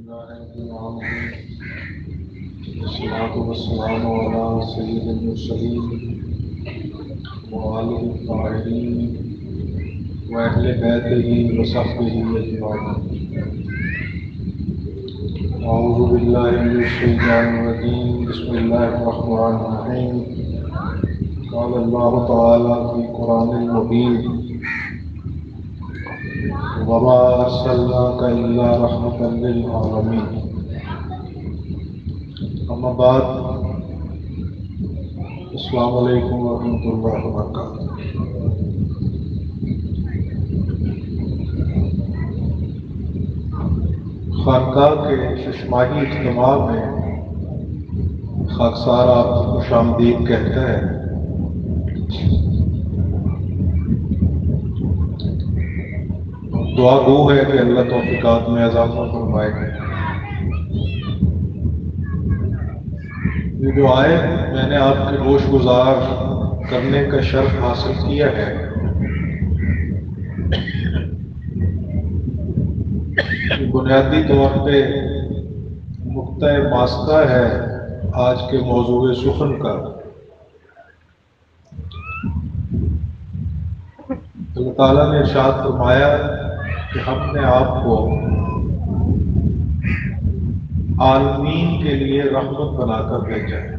الله العظيم والصلاة والسلام على سيد المرسلين وآله الطاهرين وأهل بيته وصحبه أجمعين. أعوذ بالله من الشيطان الرجيم. بسم الله الرحمن الرحيم. قال الله تعالى في القرآن المبين: وما أرسلناك إلا رحمة للعالمين. أما بعد، السلام علیکم ورحمۃ اللہ وبرکاتہ۔ خانقاہ کے ششماہی اجتماع میں خاکسار آپ کو خوش آمدید کہتا ہے۔ دعا گو ہے کہ اللہ توفیقات میں اضافہ فرمائے۔ یہ جو آیت میں نے آپ کے گوش گزار کرنے کا شرف حاصل کیا ہے، بنیادی طور پہ نقطہ ماسکہ ہے آج کے موضوع سخن کا۔ اللہ تعالیٰ نے ارشاد فرمایا کہ ہم نے آپ کو عالمین کے لیے رحمت بنا کر بھیجا ہے۔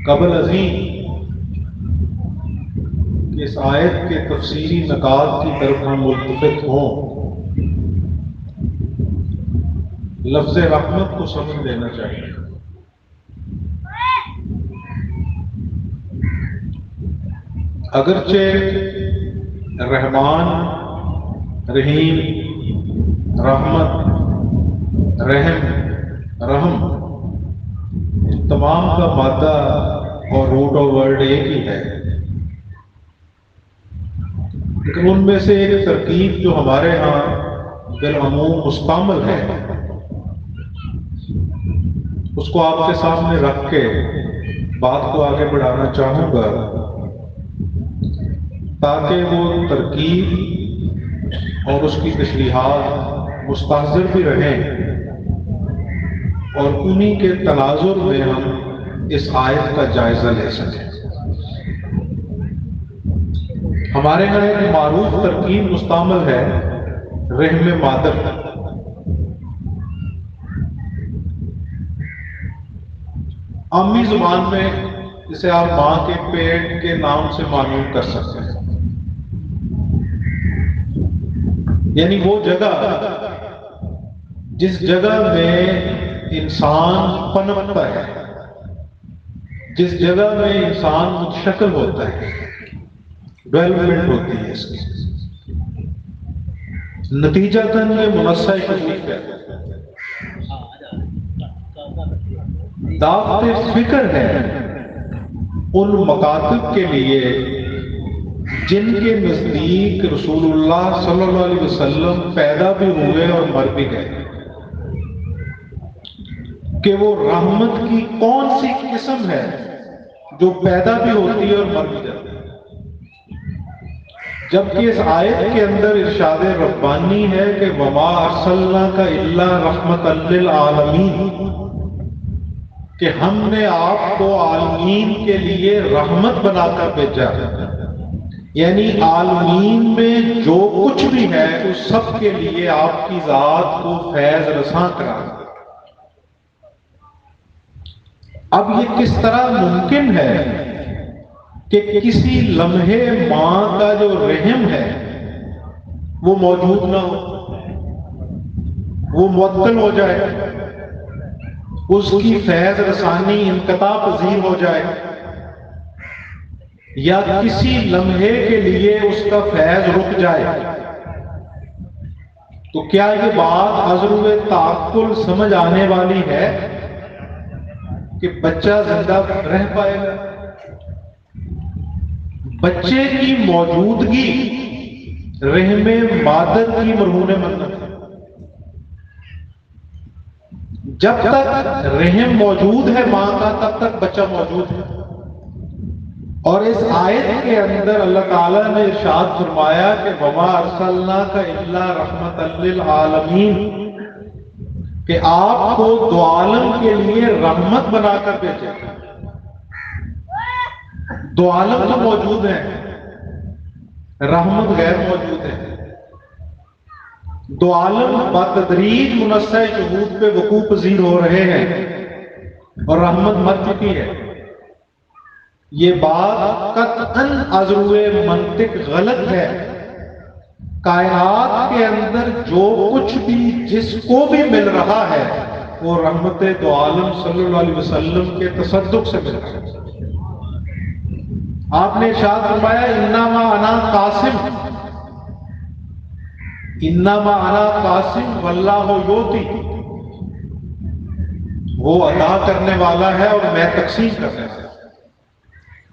قبل ازیں کہ اس آیت کے تفسیری نکات کی طرف ہم ملتفت ہوں، لفظ رحمت کو سمجھ لینا چاہیے۔ اگرچہ رحمان، رحیم، رحمت، رحم، رحم ان تمام کا مادہ اور روٹ اور ورڈ ایک ہی ہے، لیکن ان میں سے ایک ترکیب جو ہمارے ہاں بالعموم مستعمل ہے، اس کو آپ کے سامنے رکھ کے بات کو آگے بڑھانا چاہوں گا تاکہ وہ ترکیب اور اس کی تشریحات مستحضر بھی رہیں اور انہی کے تناظر میں ہم اس آیت کا جائزہ لے سکیں۔ ہمارے یہاں ایک معروف ترکیب مستعمل ہے رحم مادر۔ عامی زبان میں جسے آپ ماں کے پیٹ کے نام سے معلوم کر سکتے ہیں، یعنی وہ جگہ جس جگہ میں انسان پنپتا ہے، جس جگہ میں انسان متشکل ہوتا ہے، ڈیولپمنٹ ہوتی ہے اس کی، نتیجتاً یہ منصہ شریف ہے، دعوت فکر ہے ان مکاتب کے لیے جن کے نزدیک رسول اللہ صلی اللہ علیہ وسلم پیدا بھی ہوئے اور مر بھی گئے، کہ وہ رحمت کی کون سی قسم ہے جو پیدا بھی ہوتی ہے اور مر بھی جاتی ہے۔ جبکہ اس آیت کے اندر ارشاد ربانی ہے کہ وما ارسلناک الا رحمۃ للعالمین، کہ ہم نے آپ کو عالمین کے لیے رحمت بنا کر بھیجا، یعنی عالمین میں جو کچھ بھی ہے اس سب کے لیے آپ کی ذات کو فیض رساں کرا۔ اب یہ کس طرح ممکن ہے کہ کسی لمحے ماں کا جو رحم ہے وہ موجود نہ ہو، وہ معطل ہو جائے، اس کی فیض رسانی انقطاع پذیر ہو جائے، یا کسی لمحے کے لیے اس کا فیض رک جائے، تو کیا یہ بات عذر تعقل سمجھ آنے والی ہے کہ بچہ زندہ رہ پائے گا؟ بچے کی موجودگی رحم مادر کی مرہون منت ہے۔ جب تک رحم موجود ہے ماں کا تب تک بچہ موجود ہے، اور اس آیت کے اندر اللہ تعالیٰ نے ارشاد فرمایا کہ وما ارسلناک الا رحمت للعالمین، کہ آپ کو دو عالم کے لیے رحمت بنا کر بھیجے۔ دو عالم تو موجود ہیں، رحمت غیر موجود ہے۔ دو عالم بتدریج منصع شہود پہ وقوع پذیر ہو رہے ہیں اور رحمت مر چکی ہے۔ یہ بات قطعاً از روئے منطق غلط ہے۔ کائنات کے اندر جو کچھ بھی جس کو بھی مل رہا ہے وہ رحمت دو عالم صلی اللہ علیہ وسلم کے تصدق سے مل رہا ہے۔ آپ نے ارشاد فرمایا انما انا قاسم، انما انا قاسم واللہ یؤتی، وہ عطا کرنے والا ہے اور میں تقسیم کرنے والا۔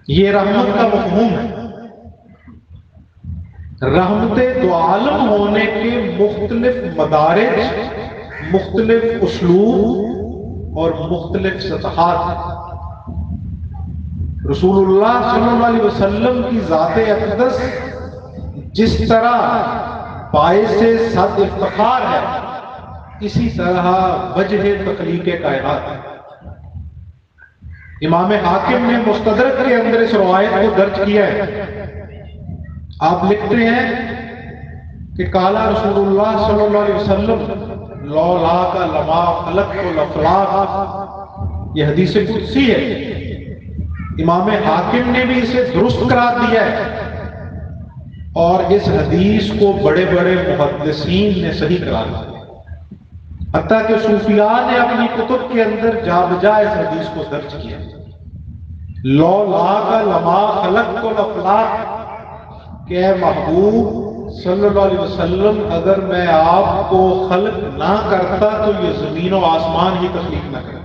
یہ رحمت کا مفہوم ہے۔ رحمت دو عالم ہونے کے مختلف مدارج، مختلف اسلوب اور مختلف سطحات ہیں۔ رسول اللہ صلی اللہ علیہ وسلم کی ذات اقدس جس طرح باعث صد افتخار ہے، اسی طرح وجہ تخلیق کائنات ہے۔ امام حاکم نے مستدرک کے اندر اس روایت کو درج کیا ہے۔ آپ لکھتے ہیں کہ قال رسول اللہ صلی اللہ علیہ وسلم لولاک لما خلقت الافلاک، یہ حدیث قدسی ہے۔ امام حاکم نے بھی اسے درست قرار دیا ہے اور اس حدیث کو بڑے بڑے محدثین نے صحیح قرار دیا، حتیٰ کہ صوفیاء نے اپنی کتب کے اندر جا بجا اس حدیث کو درج کیا۔ لولاک لما خلقت الافلاک، کہ اے محبوب صلی اللہ علیہ وسلم اگر میں آپ کو خلق نہ کرتا تو یہ زمین و آسمان ہی تخلیق نہ کرتا۔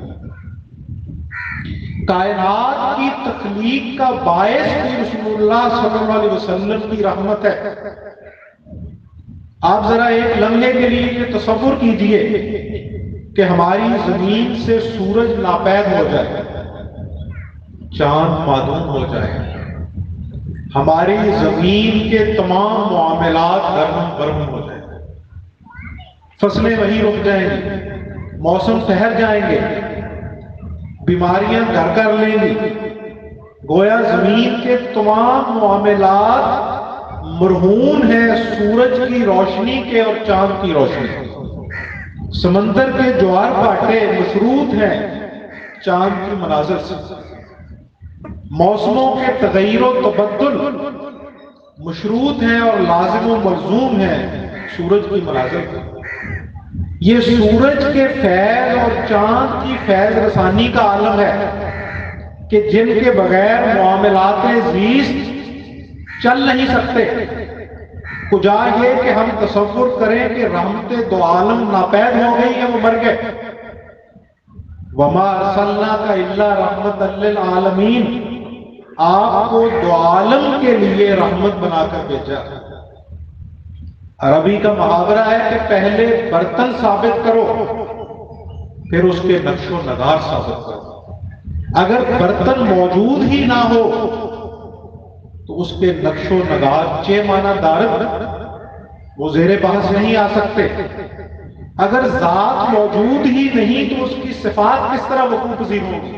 کائنات کی تخلیق کا باعث بھی رسول اللہ صلی اللہ علیہ وسلم کی رحمت ہے۔ آپ ذرا ایک لمحے کے لیے یہ تصور کیجئے کہ ہماری زمین سے سورج ناپید ہو جائے، چاند معدوم ہو جائے، ہماری زمین کے تمام معاملات گرم برہم ہو جائیں، فصلیں وہیں رک جائیں گی، موسم ٹھہر جائیں گے، بیماریاں گھر کر لیں گی، گویا زمین کے تمام معاملات مرہون ہیں سورج کی روشنی کے اور چاند کی روشنی۔ سمندر کے جوار بھاٹے مشروط ہیں چاند کی مناظر سے، موسموں کے تغیر و تبدل مشروط ہیں اور لازم و ملزوم ہیں سورج کی مناظر سے۔ یہ سورج کے فیض اور چاند کی فیض رسانی کا عالم ہے کہ جن کے بغیر معاملات زیست چل نہیں سکتے۔ کجا یہ کہ ہم تصور کریں کہ رحمت دو عالم ناپید ہو گئی ہیں، وہ مر گئے۔ وما ارسلناک الا رحمت للعالمین، آپ کو دو عالم کے لیے رحمت بنا کر بھیجا۔ عربی کا محاورہ ہے کہ پہلے برتن ثابت کرو پھر اس کے نقش و نگار ثابت کرو۔ اگر برتن موجود ہی نہ ہو تو اس کے نقش و نگار چے مانا دارد وہ زیر بحث نہیں آ سکتے۔ اگر ذات موجود ہی نہیں تو اس کی صفات کس طرح وقوع پذیر ہوگی؟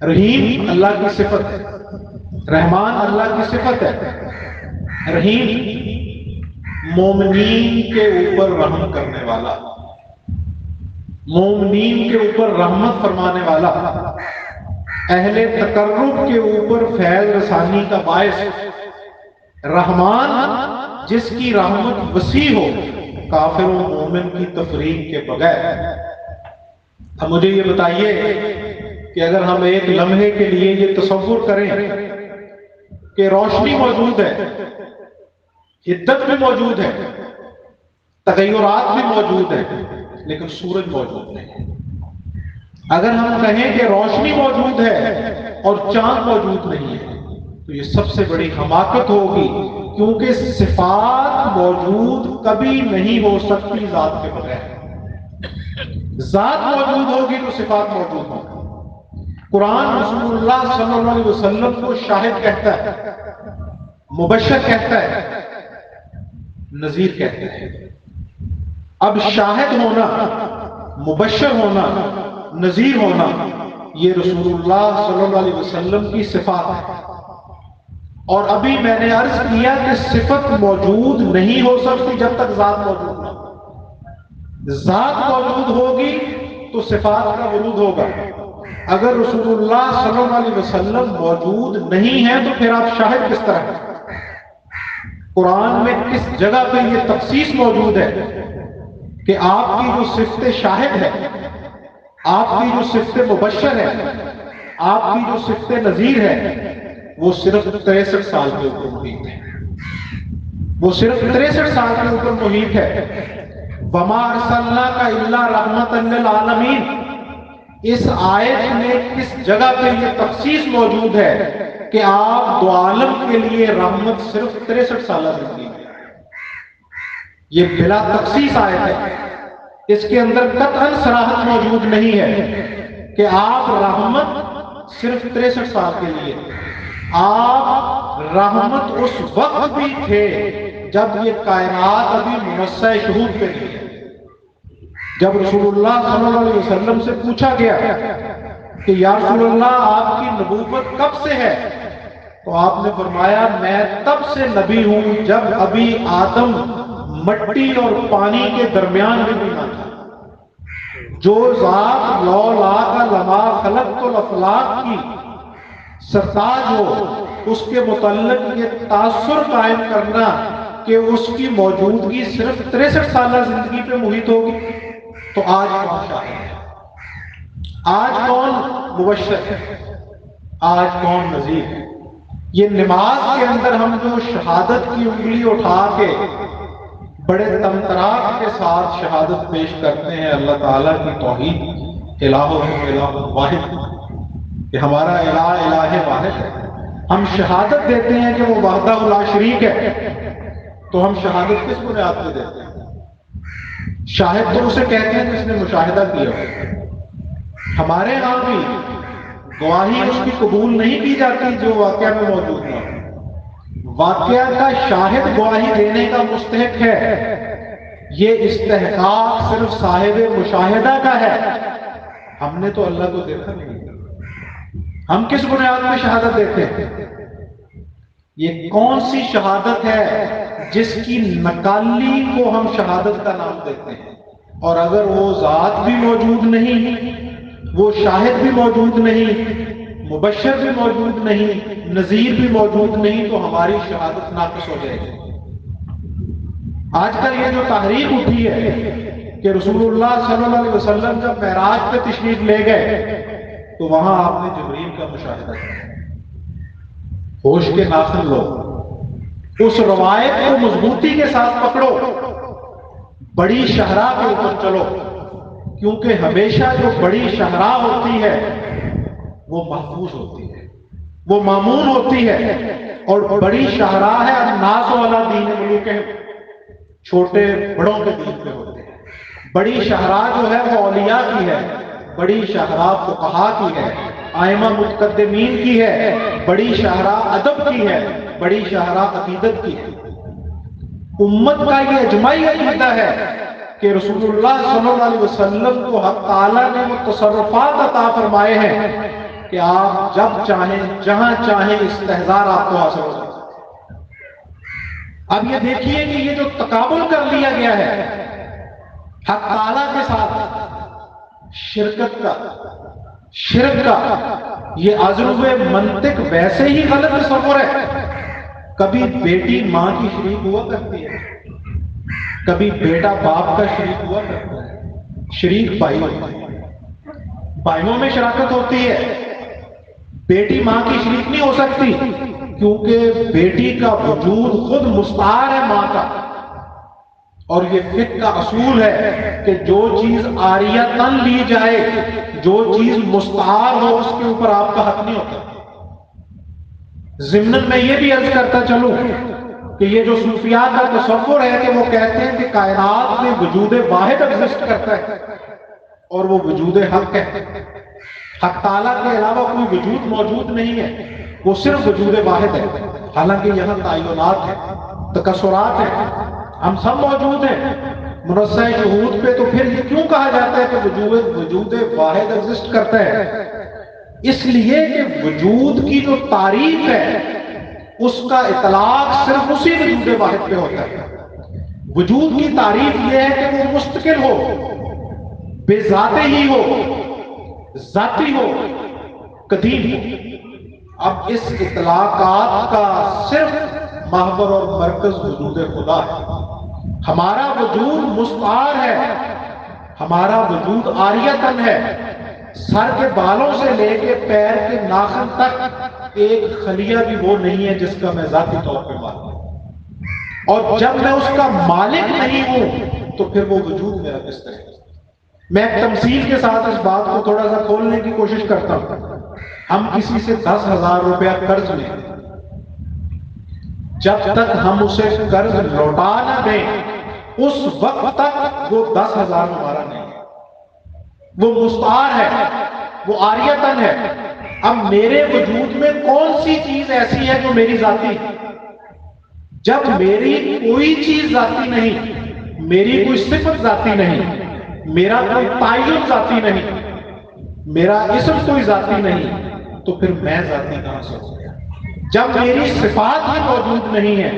رحیم اللہ کی صفت ہے، رحمان اللہ کی صفت ہے، رحیم مومنین کے اوپر رحم کرنے والا، مومنین کے اوپر رحمت فرمانے والا، اہل تقرب کے اوپر فیض رسانی کا باعث، رحمان جس کی رحمت وسیع ہو کافر و مومن کی تفریق کے بغیر۔ اب مجھے یہ بتائیے کہ اگر ہم ایک لمحے کے لیے یہ تصور کریں کہ روشنی موجود ہے، حدت بھی موجود ہے، تغیرات بھی موجود ہیں، لیکن سورج موجود نہیں۔ اگر ہم کہیں کہ روشنی موجود ہے اور چاند موجود نہیں ہے تو یہ سب سے بڑی حماقت ہوگی، کیونکہ صفات موجود کبھی نہیں ہو سکتی ذات کے بغیر۔ ذات موجود ہوگی تو صفات موجود ہوگی۔ قرآن رسول اللہ صلی اللہ علیہ وسلم کو شاہد کہتا ہے، مبشر کہتا ہے، نذیر کہتا ہے۔ اب شاہد ہونا، مبشر ہونا، نذیر ہونا، یہ رسول اللہ صلی اللہ علیہ وسلم کی صفات ہے۔ اور ابھی میں نے عرض کیا کہ صفت موجود نہیں ہو سکتی جب تک ذات موجود نہ ہو۔ ذات موجود ہوگی تو صفات کا ورود ہوگا۔ اگر رسول اللہ صلی اللہ علیہ وسلم موجود نہیں ہے تو پھر آپ شاہد کس طرح ہیں؟ قرآن میں کس جگہ پہ یہ تخصیص موجود ہے کہ آپ کی جو صفت شاہد ہے، آپ کی جو صفت مبشر ہے، آپ کی جو صفت نذیر ہے، وہ صرف 63 سال کے اوپر محیط ہے، وہ صرف 63 سال کے اوپر محیط ہے۔ وَمَا أَرْسَلْنَاكَ إِلَّا رَحْمَةً لِّلْعَالَمِينَ، اس آیت میں کس جگہ پہ یہ تخصیص موجود ہے کہ آپ دو عالم کے لیے رحمت صرف 63 سالہ زندگی ہے؟ یہ بلا تخصیص آیت ہے، اس کے اندر قطعاً صراحت موجود نہیں ہے کہ آپ رحمت صرف 63 سال کے لیے۔ آپ رحمت اس وقت بھی تھے جب یہ کائنات ابھی منصہ شہود پہ نہیں ہے۔ جب رسول اللہ صلی اللہ علیہ وسلم سے پوچھا گیا کہ یا رسول اللہ آپ کی نبوت کب سے ہے، تو آپ نے فرمایا میں تب سے نبی ہوں جب ابھی آدم مٹی اور پانی کے درمیان میں بھی نہ تھا۔ جو ذات لولا کا لما خلقت الافلاق کی سرتاج ہو، اس کے متعلق یہ تاثر قائم کرنا کہ اس کی موجودگی صرف 63 سالہ زندگی پہ محیط ہوگی، تو آج کون شاہد ہے؟ آج کون مبشر ہے؟ آج کون نذیر ہے؟ یہ نماز کے اندر ہم جو شہادت کی انگلی اٹھا کے بڑے تمتراک کے ساتھ شہادت پیش کرتے ہیں اللہ تعالیٰ کی توحید، الہ واحد، کہ ہمارا الہ الہ واحد ہے، ہم شہادت دیتے ہیں کہ وہ وحدہ لا شریک ہے، تو ہم شہادت کس بنیاد پہ دیتے ہیں؟ شاہد تو اسے کہتے ہیں جس نے مشاہدہ کیا ہو۔ ہمارے ہاں بھی گواہی اس کی قبول نہیں کی جاتی جو واقعہ میں موجود نہ ہو۔ واقعہ کا شاہد گواہی دینے کا مستحق ہے، یہ استحقاق صرف صاحب مشاہدہ کا ہے۔ ہم نے تو اللہ کو دیکھا نہیں، ہم کس بنیاد پہ شہادت دیتے ہیں؟ یہ کون سی شہادت ہے جس کی نقالی کو ہم شہادت کا نام دیتے ہیں؟ اور اگر وہ ذات بھی موجود نہیں، وہ شاہد بھی موجود نہیں، مبشر بھی موجود نہیں، نذیر بھی موجود نہیں، تو ہماری شہادت ناقص ہو جائے گی۔ آج کل یہ جو تحریک اٹھی ہے کہ رسول اللہ صلی اللہ علیہ وسلم جب معراج پہ تشریف لے گئے تو وہاں آپ نے جبریل کا مشاہدہ کیا۔ ہوش کے ناخن لو، اس روایت کو مضبوطی کے ساتھ پکڑو، بڑی شاہراہ کے اوپر چلو، کیونکہ ہمیشہ جو بڑی شاہراہ ہوتی ہے وہ محفوظ ہوتی ہے، وہ مامون ہوتی ہے، اور بڑی شاہراہ ہے الناس والا دین ملوکہم، چھوٹے بڑوں کے دین پہ ہوتے ہیں۔ بڑی شاہراہ جو ہے وہ اولیاء کی ہے، بڑی شاہراہ فقہاء کی ہے، ائمہ متقدمین کی ہے، بڑی شاہراہ ادب کی ہے، بڑی شاہراہ عقیدت کی ہے۔ امت کا یہ اجماعی عقیدہ ہے کہ رسول اللہ صلی اللہ علیہ وسلم کو حق تعالیٰ نے وہ تصرفات عطا فرمائے ہیں کہ آپ جب چاہیں جہاں چاہیں استحضار آپ کو حاصل ہو سکے۔ اب یہ دیکھیے کہ یہ جو تقابل کر لیا گیا ہے حق تعالیٰ کے ساتھ شرک کا، یہ عذر منطق ویسے ہی غلط تصور ہے۔ کبھی بیٹی ماں کی شریک ہوا کرتی ہے، کبھی بیٹا باپ کا شریک ہوا کرتا ہے، شریک بھائیوں میں شراکت ہوتی ہے۔ بیٹی ماں کی شریک نہیں ہو سکتی کیونکہ بیٹی کا وجود خود مستعار ہے ماں کا، اور یہ فقہ کا اصول ہے کہ جو چیز عاریتاً لی جائے، جو چیز مستعار ہو، اس کے اوپر آپ کا حق نہیں ہوتا۔ ضمن میں یہ بھی عرض کرتا چلوں کہ یہ جو صوفیاء کا تصور ہے کہ وہ کہتے ہیں کہ کائنات میں وجود واحد ایگزسٹ کرتا ہے اور وہ وجود حق ہے، حق تعالیٰ کے علاوہ کوئی وجود موجود نہیں ہے، وہ صرف وجود واحد ہے، حالانکہ یہاں تعینات ہیں، تکسرات ہیں، ہم سب موجود ہیں منزہ شہود پہ، تو پھر یہ کیوں کہا جاتا ہے کہ وجود واحد ایگزسٹ کرتا ہے؟ اس لیے کہ وجود کی جو تعریف ہے اس کا اطلاق صرف اسی وجود واحد پہ ہوتا ہے۔ وجود کی تعریف یہ ہے کہ وہ مستقل ہو، بے ذات ہی ہو، ذاتی ہو، قدیم ہو۔ اب اس اطلاقات کا صرف محور اور مرکز وجود خدا ہے۔ ہمارا وجود مستعار ہے، ہمارا وجود عاریتن ہے، سر کے بالوں سے لے کے پیر کے ناخن تک ایک خلیہ بھی وہ نہیں ہے جس کا میں ذاتی طور پہ مالک ہوں، اور جب میں اس کا مالک نہیں ہوں تو پھر وہ وجود میرا کس طرح ہے؟ میں ایک تمثیل کے ساتھ اس بات کو تھوڑا سا کھولنے کی کوشش کرتا ہوں۔ ہم کسی سے 10,000 روپیہ قرض لیں، جب تک ہم اسے قرض لوٹا نہ دیں اس وقت تک وہ 10,000 ہمارا نہیں ہے، وہ مستعار ہے، وہ عاریتن ہے۔ اب میرے وجود میں کون سی چیز ایسی ہے جو میری ذاتی ہے؟ جب میری کوئی چیز ذاتی نہیں، میری کوئی صفت ذاتی نہیں، میرا کوئی تعین ذاتی نہیں، میرا اسم کوئی ذاتی نہیں، تو پھر میں ذاتی کہاں سے ہو گیا؟ جب میری صفات ہی موجود نہیں ہے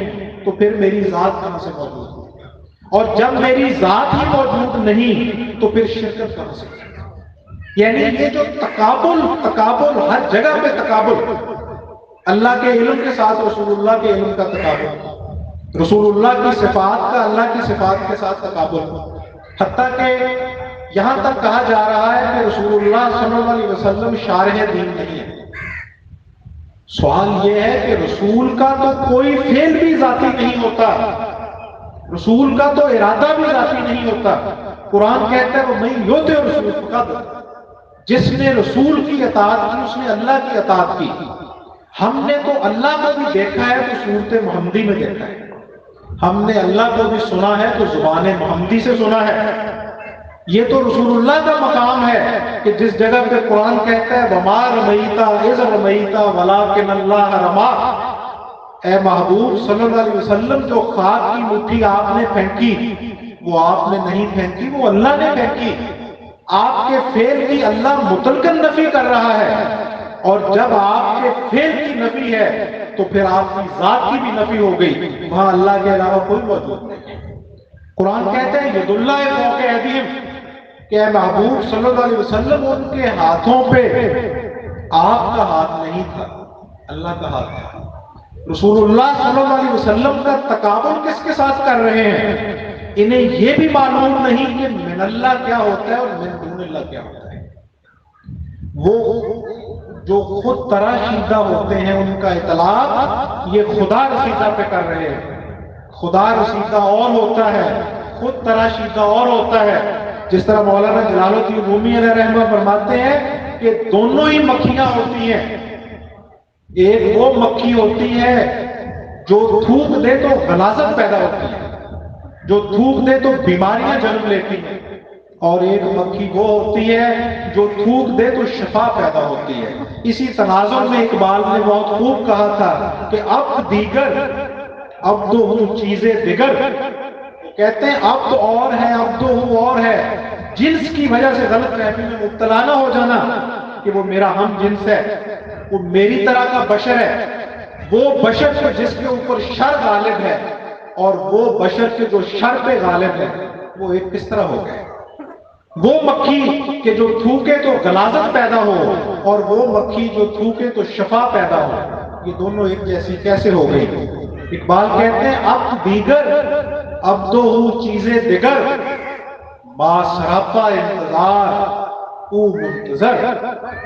تو پھر میری ذات کہاں سے موجود ہے؟ اور جب میری ذات ہی موجود نہیں تو پھر شرکت کہاں سے؟ یعنی یہ جو تقابل ہر جگہ پہ تقابل، اللہ کے علم کے ساتھ رسول اللہ کے علم کا تقابل، رسول اللہ کی صفات کا اللہ کی صفات کے ساتھ تقابل، حتیٰ کہ یہاں تک کہا جا رہا ہے کہ رسول اللہ صلی اللہ علیہ وسلم شارح دین نہیں ہے۔ سوال یہ ہے کہ رسول کا تو کوئی فعل بھی ذاتی نہیں ہوتا، رسول کا تو ارادہ بھی ذاتی نہیں ہوتا۔ قرآن کہتا ہے وَمَن یُطِعِ الرَّسُولَ فَقَدْ، جس نے رسول کی اطاعت کی اس نے اللہ کی اطاعت کی۔ ہم نے تو اللہ کو بھی دیکھا ہے تو صورت محمدی میں دیکھا ہے، ہم نے اللہ کو بھی سنا ہے تو زبان محمدی سے سنا ہے۔ یہ تو رسول اللہ کا مقام ہے کہ جس جگہ پہ قرآن کہتا ہے وَمَا رَمَيْتَ إِذْ رَمَيْتَ وَلَٰكِنَّ اللَّهَ رَمَىٰ، اے محبوب صلی اللہ علیہ وسلم جو خاک کی مٹھی آپ نے پھینکی وہ آپ نے نہیں پھینکی، وہ اللہ نے پھینکی۔ آپ کے فعل کی اللہ مطلقاً نفی کر رہا ہے، اور جب آپ کے فعل کی نفی ہے تو پھر آپ کی ذات کی بھی نفی ہو گئی، وہاں اللہ کے علاوہ کوئی موجود نہیں۔ قرآن کہتا ہے ید اللہ فوق ایدیہم، کہ اے محبوب صلی اللہ علیہ وسلم ان کے ہاتھوں پہ آپ کا ہاتھ نہیں تھا، اللہ کا ہاتھ تھا۔ رسول اللہ صلی اللہ علیہ وسلم کا تقابل کس کے ساتھ کر رہے ہیں؟ انہیں یہ بھی معلوم نہیں کہ من اللہ کیا ہوتا ہے اور من دون اللہ کیا ہوتا ہے۔ وہ جو خود تراشیدہ ہوتے ہیں ان کا اطلاق یہ خدا رسیدہ پہ کر رہے ہیں۔ خدا رسیدہ اور ہوتا ہے، خود تراشیدہ اور ہوتا ہے۔ جس طرح مولانا جلال الدین رومی علیہ رحمہ فرماتے ہیں کہ دونوں ہی مکھیاں ہوتی ہیں، ایک وہ مکھی ہوتی ہے جو تھوک دے تو غلاظت پیدا ہوتی ہے، جو تھوک دے تو بیماریاں جنم لیتی ہیں، اور ایک مکھی وہ ہوتی ہے جو تھوک دے تو شفا پیدا ہوتی ہے۔ اسی تناظر میں اقبال نے بہت خوب کہا تھا کہ اب دیگر اب تو ہوں چیزیں دیگر، کہتے ہیں اب تو اور ہے، اب تو ہوں اور ہے، جنس کی وجہ سے غلط فہمی میں مبتلا نہ ہو جانا کہ وہ میرا ہم جنس ہے، وہ میری طرح کا بشر ہے، وہ بشر جو جس کے اوپر شر غالب ہے اور وہ بشر کے جو شر پہ غالب ہے وہ ایک کس طرح ہو گئے؟ وہ مکھی کہ جو تھوکے تو غلاظت پیدا ہو اور وہ مکھی جو تھوکے تو شفا پیدا ہو، یہ دونوں ایک جیسی کیسے ہو گئی؟ اقبال کہتے ہیں اب دیگر اب تو ہوں چیزیں دیگر، ما سراپا انتظار او منتظر۔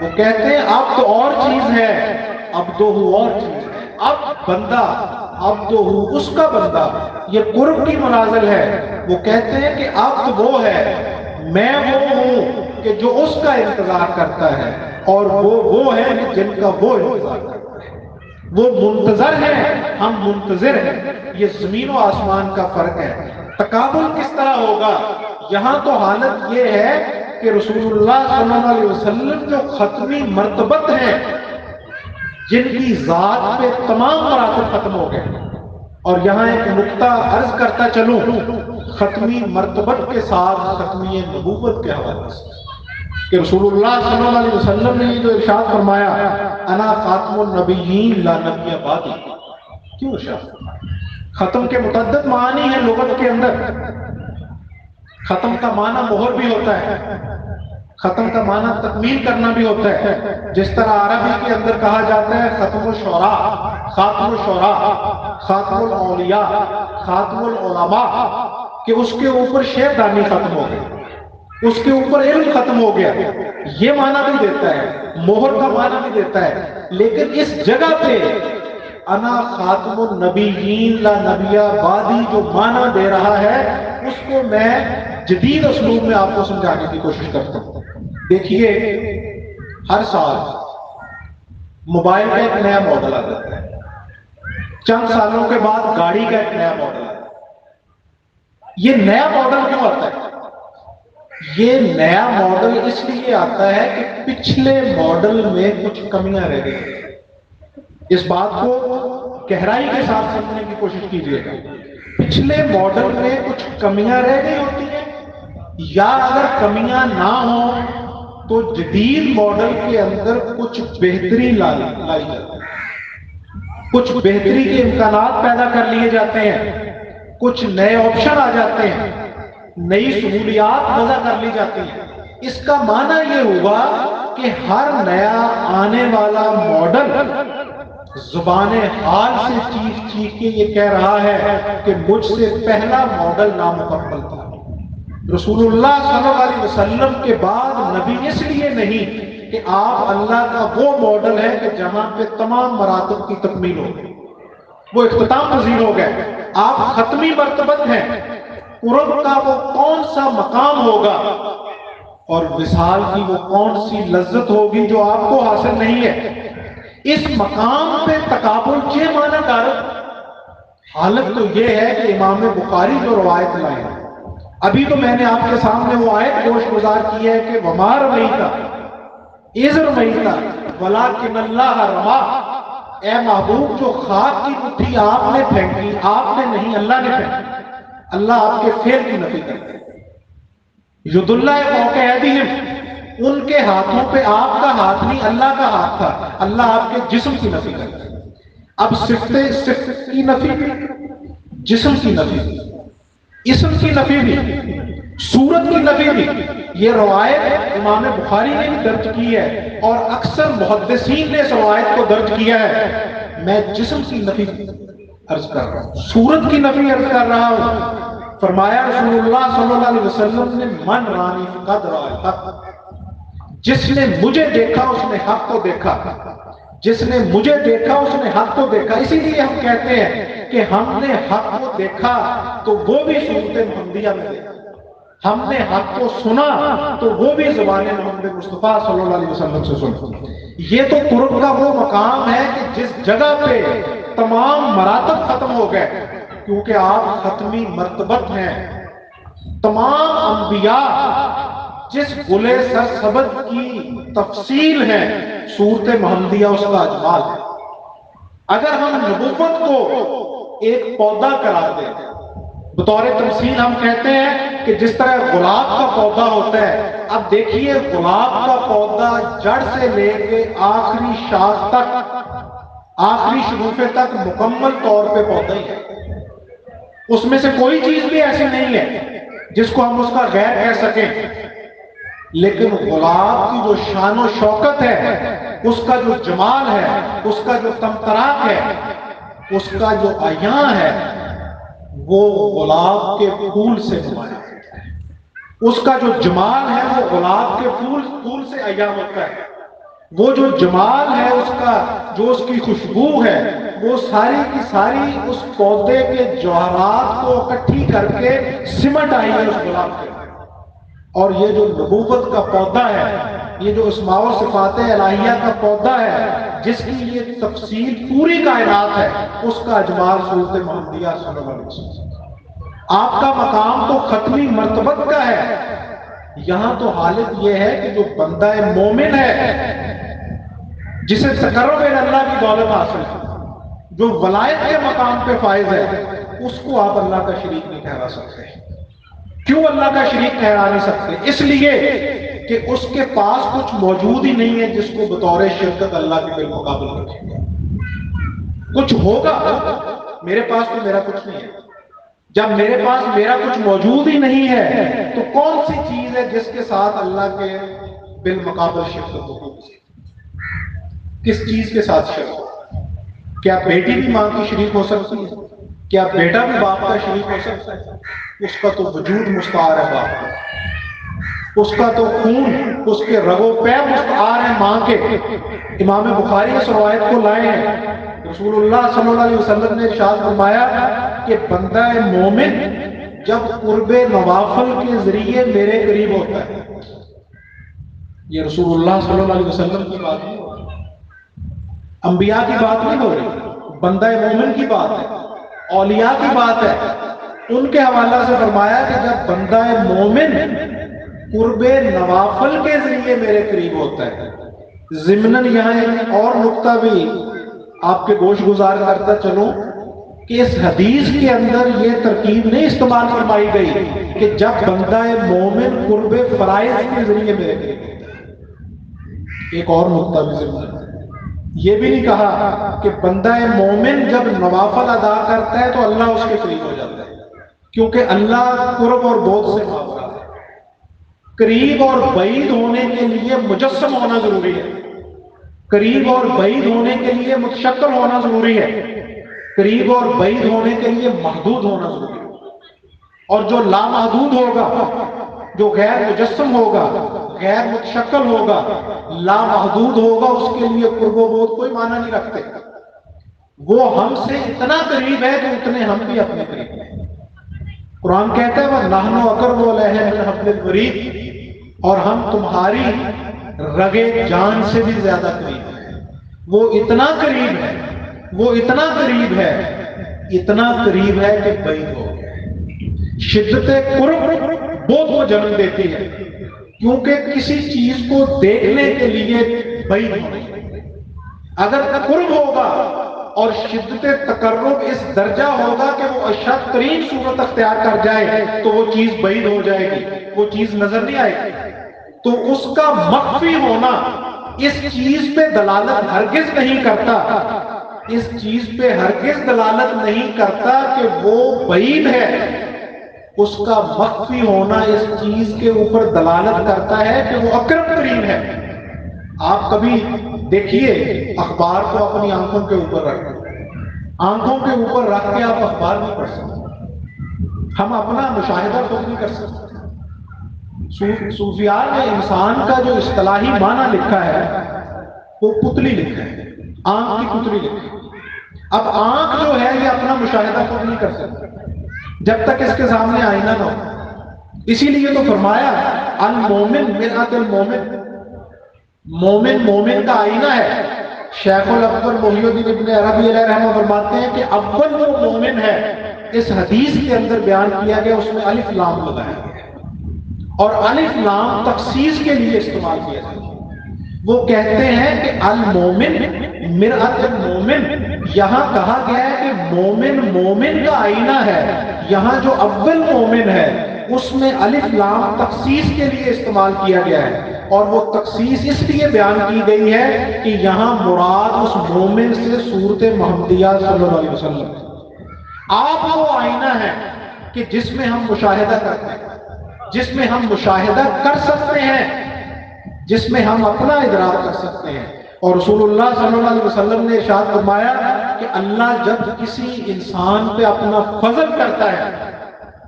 وہ کہتے ہیں اب تو اور چیز ہے، اب تو ہوں اور چیز ہے، اب بندہ اب تو ہوں اس کا بندہ، یہ قرب کی منازل ہے۔ وہ کہتے ہیں کہ اب تو وہ ہے، میں وہ ہوں کہ جو اس کا انتظار کرتا ہے، اور وہ ہے کہ جن کا وہ انتظار کرتا ہے۔ وہ منتظر ہے، ہم منتظر ہیں، یہ زمین و آسمان کا فرق ہے۔ تقابل کس طرح ہوگا؟ یہاں تو حالت یہ ہے کہ رسول اللہ صلی اللہ علیہ وسلم جو ختمی مرتبت ہیں، جن کی ذات پہ تمام مراتب ختم ہو گئے. اور یہاں ایک نقطہ عرض کرتا چلوں ختمی مرتبت کے ساتھ ختمی نبوت کے حوالے سے، کہ رسول اللہ صلی اللہ علیہ وسلم نے جو ارشاد فرمایا انا خاتم النبیین لا نبی بعدی، کیوں ارشاد فرمایا؟ ختم کے متعدد معنی ہیں لغت کے اندر. ختم کا معنی مہر بھی ہوتا ہے، ختم کا معنی تکمیل کرنا بھی ہوتا ہے. جس طرح عربی کے اندر کہا جاتا ہے ختم الشعراء، خاتم الشعراء، خاتم الاولیاء، خاتم العلماء، کہ اس کے اوپر شعر دانی ختم ہو گئی، اس کے اوپر علم ختم ہو گیا. یہ معنی بھی دیتا ہے، مہر کا معنی بھی دیتا ہے. لیکن اس جگہ پہ انا خاتم النبیین لا نبی بعدی جو معنی دے رہا ہے، اس کو میں جدید اسلوب میں آپ کو سمجھانے کی کوشش کرتا ہوں. دیکھیے ہر سال موبائل کا ایک نیا ماڈل آ جاتا ہے، چند سالوں کے بعد گاڑی کا ایک نیا ماڈل آتا ہے. یہ نیا ماڈل کیوں آتا ہے؟ یہ نیا ماڈل اس لیے آتا ہے کہ پچھلے ماڈل میں کچھ کمیاں رہ گئی. اس بات کو گہرائی کے ساتھ سمجھنے کی کوشش کیجیے گا. پچھلے ماڈل میں کچھ کمیاں رہ گئی ہوتی ہیں، یا اگر کمیاں نہ ہوں تو جدید ماڈل کے اندر کچھ بہتری لائی جاتی ہے، کچھ بہتری کے امکانات پیدا کر لیے جاتے ہیں، کچھ نئے آپشن آ جاتے ہیں، نئی سہولیات وضع کر لی جاتی ہیں. اس کا معنی یہ ہوا کہ ہر نیا آنے والا ماڈل زبان حال سے چیخ کے یہ کہہ رہا ہے کہ مجھ سے پہلا ماڈل نامکمل تھا. رسول اللہ صلی اللہ علیہ وسلم کے بعد نبی اس لیے نہیں کہ آپ اللہ کا وہ ماڈل ہے کہ جہاں پہ تمام مراتب کی تکمیل ہو گئی، وہ اختتام پذیر ہو گئے. آپ ختمی مرتبت ہیں. قرب کا وہ کون سا مقام ہوگا اور وصال کی وہ کون سی لذت ہوگی جو آپ کو حاصل نہیں ہے. اس مقام پہ تقابل کے معنی دار حالت تو یہ ہے کہ امام بخاری جو روایت لائے ہیں، ابھی تو میں نے آپ کے سامنے وہ آیت گوش گزار کی ہے کہ وما رمیت اذ رمیت ولکن اللہ رما. اے محبوب جو خاک کی مٹھی آپ نے پھینکی، آپ نے نہیں، اللہ نے پھینکی. اللہ آپ کے فعل کی نفی کرتے ہیں. ید اللہ فوق ایدیہم، ان کے ہاتھوں پہ آپ کا ہاتھ نہیں اللہ کا ہاتھ تھا. اللہ آپ کے جسم کی نفی کرتے ہیں. اب صفت کی نفی بھی، جسم کی نفی بھی، اسم کی نفی بھی، صورت کی نفی بھی. یہ روایت امام بخاری نے بھی درج کی ہے اور اکثر محدثین نے اس روایت کو درج کیا ہے. میں جسم کی نفی عرض کر رہا ہوں، صورت کی نفی عرض کر رہا ہوں. فرمایا رسول اللہ صلی اللہ علیہ وسلم نے من رانی فقد رأى الحق، جس نے مجھے دیکھا اس نے حق کو دیکھا، جس نے مجھے دیکھا اس نے حق کو دیکھا. اسی لیے ہم کہتے ہیں کہ ہم نے حق کو دیکھا تو وہ بھی صورت محمدیہ میں دیکھا، ہم نے حق کو سنا تو وہ بھی زبان محمد مصطفیٰ صلی اللہ علیہ وسلم سے سنا. یہ تو قرب کا وہ مقام ہے کہ جس جگہ پہ تمام مراتب ختم ہو گئے، کیونکہ آپ ختمی مرتبت ہیں. تمام انبیاء جس گلے سرسبز کی تفصیل ہے، صورت محمدیہ اس کا اجمال ہے. اگر ہم نبوت کو ایک پودا قرار دیں، بطور تمثیل ہم کہتے ہیں کہ جس طرح گلاب کا پودا ہوتا ہے، اب دیکھیے گلاب کا پودا جڑ سے لے کے آخری شاخ تک، آخری شگوفے تک مکمل طور پہ پودا ہی ہے. اس میں سے کوئی چیز بھی ایسی نہیں ہے جس کو ہم اس کا غیر کہہ سکیں. لیکن گلاب کی جو شان و شوکت ہے، اس کا جو جمال ہے، اس کا جو تمطراق ہے، اس کا جو عیاں ہے، وہ گلاب کے پھول سے نمایاں ہوتا ہے. اس کا جو جمال ہے وہ گلاب کے پھول سے عیاں ہوتا ہے. وہ جو جمال ہے اس کا، جو اس کی خوشبو ہے، وہ ساری کی ساری اس پودے کے جوہرات کو اکٹھی کر کے سمٹ آئی ہے اس گلاب کے. اور یہ جو نبوت کا پودا ہے، یہ جو اسماء و صفات الہیہ کا پودا ہے، جس کی یہ تفصیل پوری کائنات ہے، اس کا اجمال صورت محمدیہ صلی اللہ علیہ وسلم. آپ کا مقام تو ختمی مرتبت کا ہے. یہاں تو حالت یہ ہے کہ جو بندہ مومن ہے، جسے تقرب اللہ کی دولت حاصل ہے، جو ولایت کے مقام پہ فائز ہے، اس کو آپ اللہ کا شریک نہیں ٹھہرا سکتے۔ کیوں اللہ کا شریک ٹھہرا نہیں سکتے؟ اس لیے کہ اس کے پاس کچھ موجود ہی نہیں ہے جس کو بطور شرکت اللہ کے بالمقابل رکھے گا۔ کچھ ہوگا، میرے پاس تو میرا کچھ نہیں ہے۔ جب میرے پاس میرا کچھ موجود ہی نہیں ہے تو کون سی چیز ہے جس کے ساتھ اللہ کے بالمقابل شرکت ہوگی؟ کس چیز کے ساتھ شرکت؟ کیا بیٹی بھی ماں کی شریک ہو سکتی ہے؟ کیا بیٹا بھی باپ کا شریک ہو سکتا ہے؟ اس کا تو وجود مستعار ہے باپ کا، اس کا تو خون، اس کے رگ و پے مستعار ہیں ماں کے۔ امام بخاری اس روایت کو لائے ہیں، رسول اللہ صلی اللہ علیہ وسلم نے ارشاد فرمایا کہ بندہ مومن جب قرب نوافل کے ذریعے میرے قریب ہوتا ہے، یہ رسول اللہ صلی اللہ علیہ وسلم کی بات نہیں ہو رہی، انبیاء کی بات نہیں ہو رہی، بندہ مومن کی بات ہے، اولیاء کی بات ہے۔ ان کے حوالہ سے فرمایا کہ جب بندہ مومن قرب نوافل کے ذریعے میرے قریب ہوتا ہے۔ ضمناً یہاں ایک اور نقطہ بھی آپ کے گوش گزار کرتا چلوں کہ اس حدیث کے اندر یہ ترکیب نہیں استعمال فرمائی گئی کہ جب بندہ مومن قرب فرائض کے ذریعے میرے قریب ہوتا ہے۔ ایک اور نقطہ بھی ضمناً یہ بھی نہیں کہا کہ بندہ مومن جب نوافل ادا کرتا ہے تو اللہ اس کے قریب ہو جاتا ہے، کیونکہ اللہ قرب اور بعد سے ماورا ہے۔ قریب اور بعید ہونے کے لیے مجسم ہونا ضروری ہے، قریب اور بعید ہونے کے لیے متشکل ہونا ضروری ہے، قریب اور بعید ہونے کے لیے محدود ہونا ضروری ہے۔ اور جو لامحدود ہوگا، جو غیر مجسم ہوگا، غیر متشکل ہوگا، لامحدود ہوگا، اس کے لیے قرب و بعد کوئی معنی نہیں رکھتے۔ وہ ہم سے اتنا قریب ہے کہ اتنے ہم بھی اپنے قریب ہیں۔ قرآن کہتا ہے وَنَحْنُ أَقْرَبُ إِلَيْهِ مِنْ حَبْلِ الْوَرِيدِ، اور ہم تمہاری رگے جان سے بھی زیادہ قریب ہیں۔ وہ اتنا قریب ہے، وہ اتنا قریب ہے، اتنا قریب ہے کہ بعید ہو گیا۔ شدت قرب بعد کو جنم دیتی ہے، کیونکہ کسی چیز کو دیکھنے کے لیے بعید ہونا چاہیے۔ اگر قرب ہوگا اور شدت تقرب اس درجہ ہوگا کہ وہ اشد ترین صورت اختیار کر جائے تو وہ چیز بعید ہو جائے گی، وہ چیز نظر نہیں آئے گی۔ تو اس کا مخفی ہونا اس چیز پہ دلالت ہرگز نہیں کرتا، اس چیز پہ ہرگز دلالت نہیں کرتا کہ وہ بعید ہے۔ اس کا مخفی ہونا اس چیز کے اوپر دلالت کرتا ہے کہ وہ اقرب ترین ہے۔ آپ کبھی دیکھیے اخبار کو اپنی آنکھوں کے اوپر رکھ دیں، آنکھوں کے اوپر رکھ کے آپ اخبار نہیں پڑھ سکتے، ہم اپنا مشاہدہ خود نہیں کر سکتے۔ صوفیاء نے انسان کا جو اصطلاحی معنی لکھا ہے وہ پتلی لکھا ہے، آنکھ کی پتلی لکھی ہے۔ اب آنکھ جو ہے یہ اپنا مشاہدہ خود نہیں کر سکتی جب تک اس کے سامنے آئینہ نہ ہو۔ اسی لیے تو فرمایا المومن مرآت المومن، مومن مومن کا آئینہ ہے۔ شیخ الاکبر محی الدین ابن عربی علیہ رحمہ فرماتے ہیں کہ اول جو مومن ہے اس حدیث کے اندر بیان کیا گیا اس میں الف لام لگایا گیا، اور الف لام تخصیص کے لیے استعمال کیا جاتا ہے۔ وہ کہتے ہیں کہ المومن مرآت المومن، یہاں کہا گیا ہے کہ مومن مومن کا آئینہ ہے، یہاں جو اول مومن ہے اس میں الف لام تخصیص کے لیے استعمال کیا گیا ہے، اور وہ تخصیص اس لیے بیان کی گئی ہے کہ یہاں مراد اس مومن سے صورت محمدیہ صلی اللہ علیہ وسلم۔ آپ وہ آئینہ ہے کہ جس میں ہم مشاہدہ کرتے ہیں، جس میں ہم مشاہدہ کر سکتے ہیں، جس میں ہم اپنا ادراک کر سکتے ہیں۔ اور رسول اللہ صلی اللہ علیہ وسلم نے ارشاد فرمایا کہ اللہ جب کسی انسان پہ اپنا فضل کرتا ہے،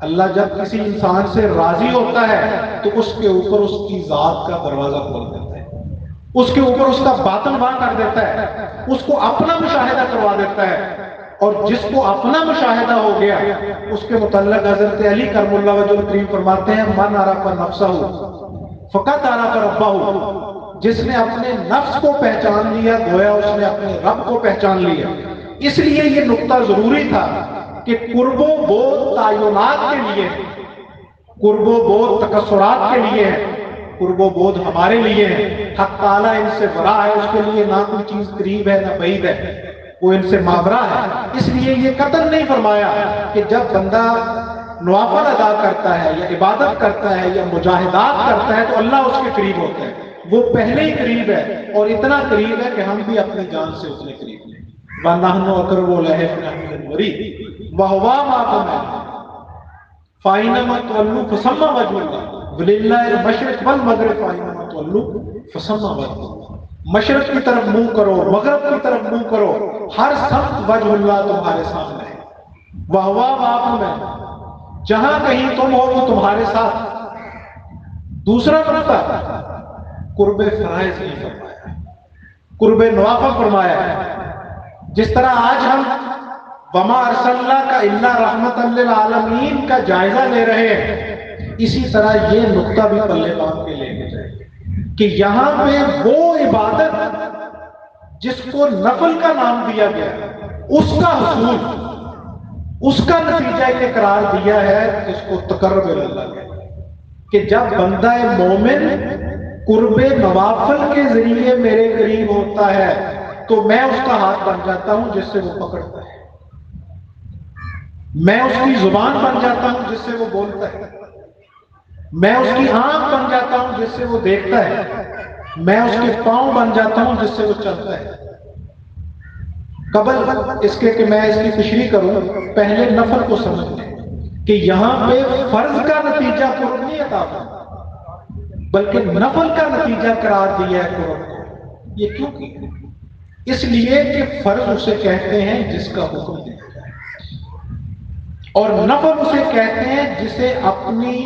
اللہ جب کسی انسان سے راضی ہوتا ہے تو اس کے اوپر اس کی ذات کا دروازہ کھول دیتا ہے، اس کے اوپر اس کا باطن واں کر دیتا ہے، اس کو اپنا مشاہدہ کروا دیتا ہے۔ اور جس کو اپنا مشاہدہ ہو گیا اس کے متعلق حضرت علی کرم اللہ وجہ الکریم فرماتے ہیں من عرف نفسہ فقط عرف ربہ، جس نے اپنے نفس کو پہچان لیا گویا اس نے اپنے رب کو پہچان لیا۔ اس لیے یہ نقطہ ضروری تھا کہ قرب و بعد تعینات کے لیے قرب و بود تکسرات کے لیے ہے، قرب و بود ہمارے لیے ہے۔ حق تعالیٰ ان سے برا ہے، اس کے لیے نہ کوئی چیز قریب ہے نہ بعید ہے، وہ ان سے مابرا ہے۔ اس لیے یہ قطعاً نہیں فرمایا کہ جب بندہ نوافل ادا کرتا ہے یا عبادت کرتا ہے یا مجاہدات کرتا ہے تو اللہ اس کے قریب ہوتا ہے، وہ پہلے ہی قریب ہے، اور اتنا قریب ہے کہ ہم بھی اپنی جان سے اتنے قریب ہیں۔ وَنَحْنُ أَقْرَبُ إِلَيْهِ مِنْ حَبْلِ الْوَرِيدِ وَهُوَ مَعَكُمْ فَأَيْنَمَا تُوَلُّوا فَثَمَّ وَجْهُ اللَّهِ وَلِلَّهِ الْمَشْرِقُ وَالْمَغْرِبُ فَأَيْنَمَا تُوَلُّوا فَثَمَّ وَجْهُ اللَّهِ۔ مشرق کی طرف منہ کرو، مغرب کی طرف منہ کرو، ہر سمت وجہ اللہ تمہارے سامنے ہے۔ وَهُوَ مَعَكُمْ، جہاں کہیں تم ہو وہ تمہارے ساتھ۔ دوسرا نقطہ، قرب فرائض نہیں فرمایا، قرب نوافل فرمایا ہے۔ جس طرح آج ہم وما ارسلنا کا الا رحمت للعالمین کا جائزہ لے رہے ہیں، اسی طرح یہ نقطہ بھی پلے باندھ کے لے کے جائیں کہ یہاں پہ وہ عبادت جس کو نفل کا نام دیا گیا اس کا حصول، اس کا نتیجہ یہ قرار دیا ہے جس کو تقرب اللہ ہے، کہ جب بندہ مومن قرب نوافل کے ذریعے میرے قریب ہوتا ہے تو میں اس کا ہاتھ بن جاتا ہوں جس سے وہ پکڑتا ہے، میں اس کی زبان بن جاتا ہوں جس سے وہ بولتا ہے، میں اس کی آنکھ بن جاتا ہوں جس سے وہ دیکھتا ہے، میں اس کے پاؤں بن جاتا ہوں جس سے وہ چلتا ہے۔ قبل اس کے کہ میں اس کی تشریح کروں، پہلے نفل کو سمجھ لیں کہ یہاں پہ فرض کا نتیجہ قرب نہیں عطا ہوا بلکہ نفل کا نتیجہ قرار دیا ہے قرب کو۔ یہ کیوں کیا؟ اس لیے کہ فرض اسے کہتے ہیں جس کا حکم دیا جائے، اور نفل اسے کہتے ہیں جسے اپنی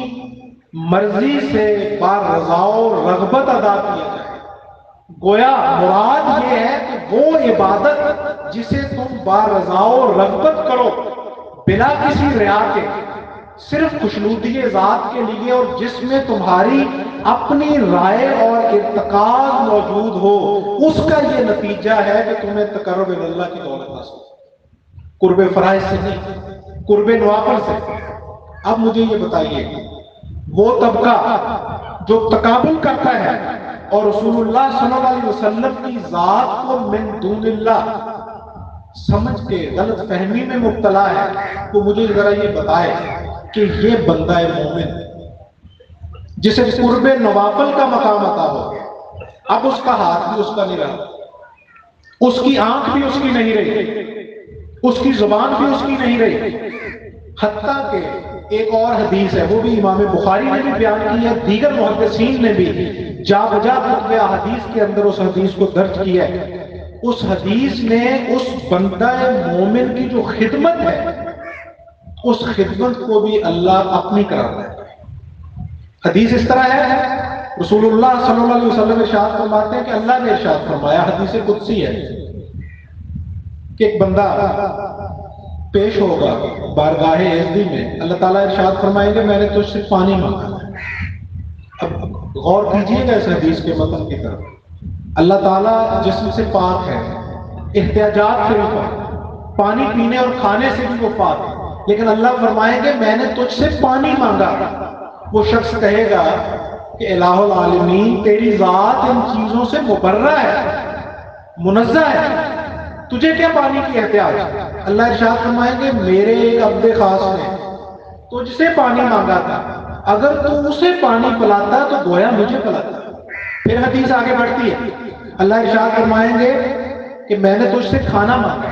مرضی سے بارضا و رغبت ادا کیا جائے۔ گویا مراد یہ ہے کہ وہ عبادت جسے تم بارضا و رغبت کرو بلا کسی ریا کے، صرف خوشنودی ذات کے لیے، اور جس میں تمہاری اپنی رائے اور ارتکاز موجود ہو، اس کا یہ نتیجہ ہے کہ تمہیں تقرب اللہ کی دولت حاصل، قرب فرائض سے نہیں، قرب نوافل سے۔ اب مجھے یہ بتائیے، وہ طبقہ جو تقابل کرتا ہے اور رسول اللہ صلی اللہ علیہ وسلم کی ذات کو من دون اللہ سمجھ کے غلط فہمی میں مبتلا ہے، تو مجھے ذرا یہ بتائے کہ یہ بندہ مومن جسے قرب نوافل کا مقام عطا ہو گیا، اب اس کا ہاتھ بھی اس کا نہیں رہا، اس کی آنکھ بھی اس کی نہیں رہی، اس کی زبان بھی اس کی نہیں رہی، حتیٰ کہ ایک اور حدیث ہے، وہ بھی امام بخاری نے بھی بیان کی ہے، دیگر محدثین نے بھی جا بجا کتب احادیث کے اندر اس حدیث کو درج کیا ہے۔ اس حدیث نے اس بندہ مومن کی جو خدمت ہے، اس خدمت کو بھی اللہ اپنی قرار دیتا ہے۔ حدیث اس طرح ہے، رسول اللہ صلی اللہ علیہ وسلم ارشاد فرماتے ہیں کہ اللہ نے ارشاد فرمایا، حدیث قدسی ہے، کہ ایک بندہ پیش ہوگا بارگاہ عزی میں، اللہ تعالیٰ ارشاد فرمائیں گے میں نے تجھ سے پانی مانگا۔ اب غور کیجئے گا اس حدیث کے متن کی طرف، اللہ تعالیٰ جسم سے پاک ہے، احتیاجات سے بھی پاک، پانی پینے اور کھانے سے بھی وہ پاک ہے، لیکن اللہ فرمائیں گے میں نے تجھ سے پانی مانگا۔ وہ شخص کہے گا کہ الہ العالمین تیری ذات ان چیزوں سے مبرہ ہے، منزہ ہے، تجھے کیا پانی کی احتیاج؟ اللہ ارشاد فرمائیں گے میرے ایک عبد خاص نے تجھ سے پانی مانگا تھا، اگر تو اسے پانی پلاتا تو گویا مجھے پلاتا۔ پھر حدیث آگے بڑھتی ہے، اللہ ارشاد فرمائیں گے کہ میں نے تجھ سے کھانا مانگا۔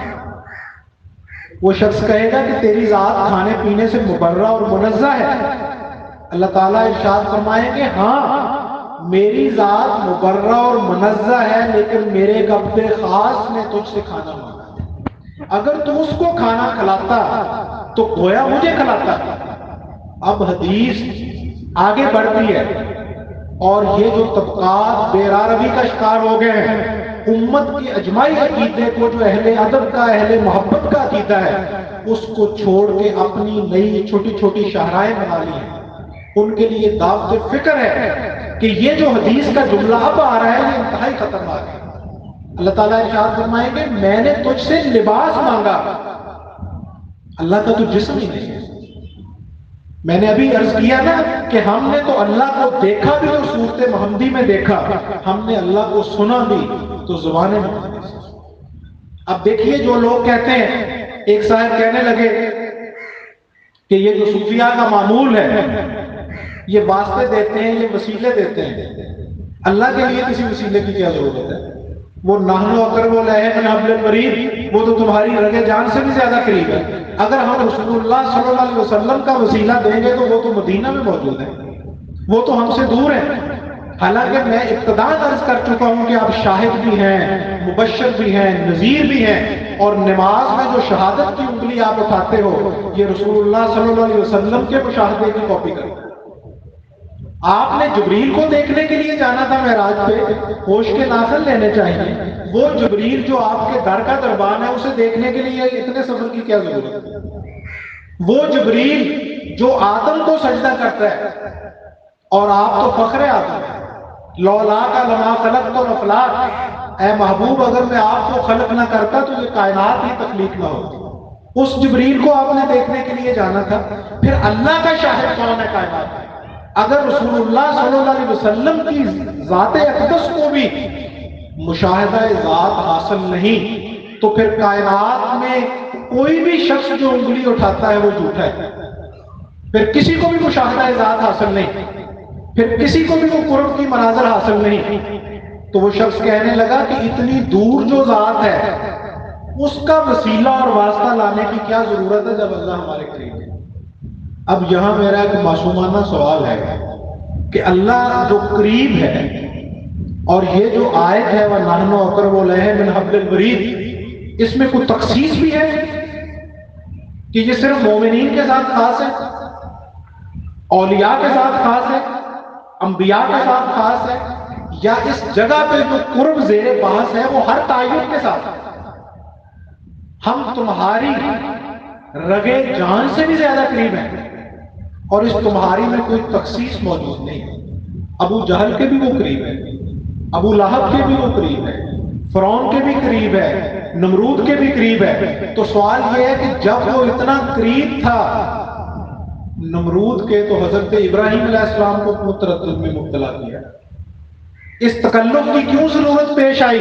وہ شخص کہے گا کہ تیری ذات کھانے پینے سے مبرہ اور منزہ ہے۔ اللہ تعالیٰ ارشاد فرمائیں گے ہاں میری ذات مبرہ اور منزہ ہے، لیکن میرے ایک عبد خاص نے تجھ سے کھانا مانگا، اگر تو اس کو کھانا کھلاتا تو گویا مجھے کھلاتا۔ اب حدیث آگے بڑھتی ہے، اور یہ جو طبقات بے راروی کا شکار ہو گئے ہیں، امت کی اجماعی عقیدے کو جو اہل ادب کا، اہل محبت کا عقیدہ ہے، اس کو چھوڑ کے اپنی نئی چھوٹی چھوٹی شاہراہیں بنا لی ہیں۔ ان کے لیے دعوت فکر ہے کہ یہ جو حدیث کا جملہ اب آ رہا ہے یہ انتہائی خطرناک ہے۔ اللہ تعالیٰ ارشاد فرمائیں گے میں نے تجھ سے لباس مانگا، اللہ کا تو جسم ہی نہیں ہے، میں نے ابھی عرض کیا نا کہ ہم نے تو اللہ کو دیکھا بھی تو صورت محمدی میں دیکھا، ہم نے اللہ کو سنا بھی تو زبان محمدی سے۔ اب دیکھیے جو لوگ کہتے ہیں، ایک صاحب کہنے لگے کہ یہ جو صوفیاء کا معمول ہے، یہ واسطے دیتے ہیں، یہ وسیلے دیتے ہیں، اللہ کے لیے کسی وسیلے کی کیا ضرورت ہے؟ وہ نحن اقرب الیہ من حبل الورید، وہ تو تمہاری رگ جان سے بھی زیادہ قریب ہے۔ اگر ہم رسول اللہ صلی اللہ علیہ وسلم کا وسیلہ دیں گے تو وہ تو مدینہ میں موجود ہے، وہ تو ہم سے دور ہے۔ حالانکہ میں ابتداء عرض کر چکا ہوں کہ آپ شاہد بھی ہیں، مبشر بھی ہیں، نذیر بھی ہیں، اور نماز میں جو شہادت کی انگلی آپ اٹھاتے ہو یہ رسول اللہ صلی اللہ علیہ وسلم کے مشاہدے کی کاپی کرتے ہیں۔ آپ نے جبریل کو دیکھنے کے لیے جانا تھا معراج پہ، ہوش کے ناخن لینے چاہیے۔ وہ جبریل جو آپ کے در کا دربان ہے اسے دیکھنے کے لیے اتنے سفر کی کیا ضرورت ہے؟ وہ جبریل جو آدم کو سجدہ کرتا ہے، اور آپ تو فخر آدم ہیں، لولا کا لما خلق تو افلاک، اے محبوب اگر میں آپ کو خلق نہ کرتا تو یہ کائنات ہی تخلیق نہ ہوتی۔ اس جبریل کو آپ نے دیکھنے کے لیے جانا تھا۔ پھر اللہ کا شاہد کون ہے کائنات میں؟ اگر رسول اللہ صلی اللہ علیہ وسلم کی ذات اقدس کو بھی مشاہدہ ذات حاصل نہیں تو پھر کائنات میں کوئی بھی شخص جو انگلی اٹھاتا ہے وہ جھوٹا ہے۔ پھر کسی کو بھی مشاہدہ ذات حاصل نہیں، پھر کسی کو بھی وہ قرب کی مناظر حاصل نہیں۔ تو وہ شخص کہنے لگا کہ اتنی دور جو ذات ہے اس کا وسیلہ اور واسطہ لانے کی کیا ضرورت ہے جب اللہ ہمارے قریب ہے؟ اب یہاں میرا ایک معصومانہ سوال ہے کہ اللہ جو قریب ہے، اور یہ جو آیت ہے وَنَحْنُ أَقْرَبُ إِلَيْهِ مِنْ حَبْلِ الْوَرِيدِ، اس میں کوئی تخصیص بھی ہے کہ یہ صرف مومنین کے ساتھ خاص ہے، اولیاء کے ساتھ خاص ہے، انبیاء کے ساتھ خاص ہے، یا اس جگہ پہ جو قرب زیر بحث ہے وہ ہر تعین کے ساتھ ہے؟ ہم تمہاری رگے جان سے بھی زیادہ قریب ہیں، اور اس تمہاری میں کوئی تخصیص موجود نہیں ہے۔ ابو جہل کے بھی وہ قریب ہے، ابو لہب کے بھی وہ قریب ہے، فرعون کے بھی قریب ہے، نمرود کے بھی قریب ہے۔ تو سوال یہ ہے کہ جب وہ اتنا قریب تھا نمرود کے، تو حضرت ابراہیم علیہ السلام کو کیوں تردد میں مبتلا کیا؟ اس تکلف کی کیوں ضرورت پیش آئی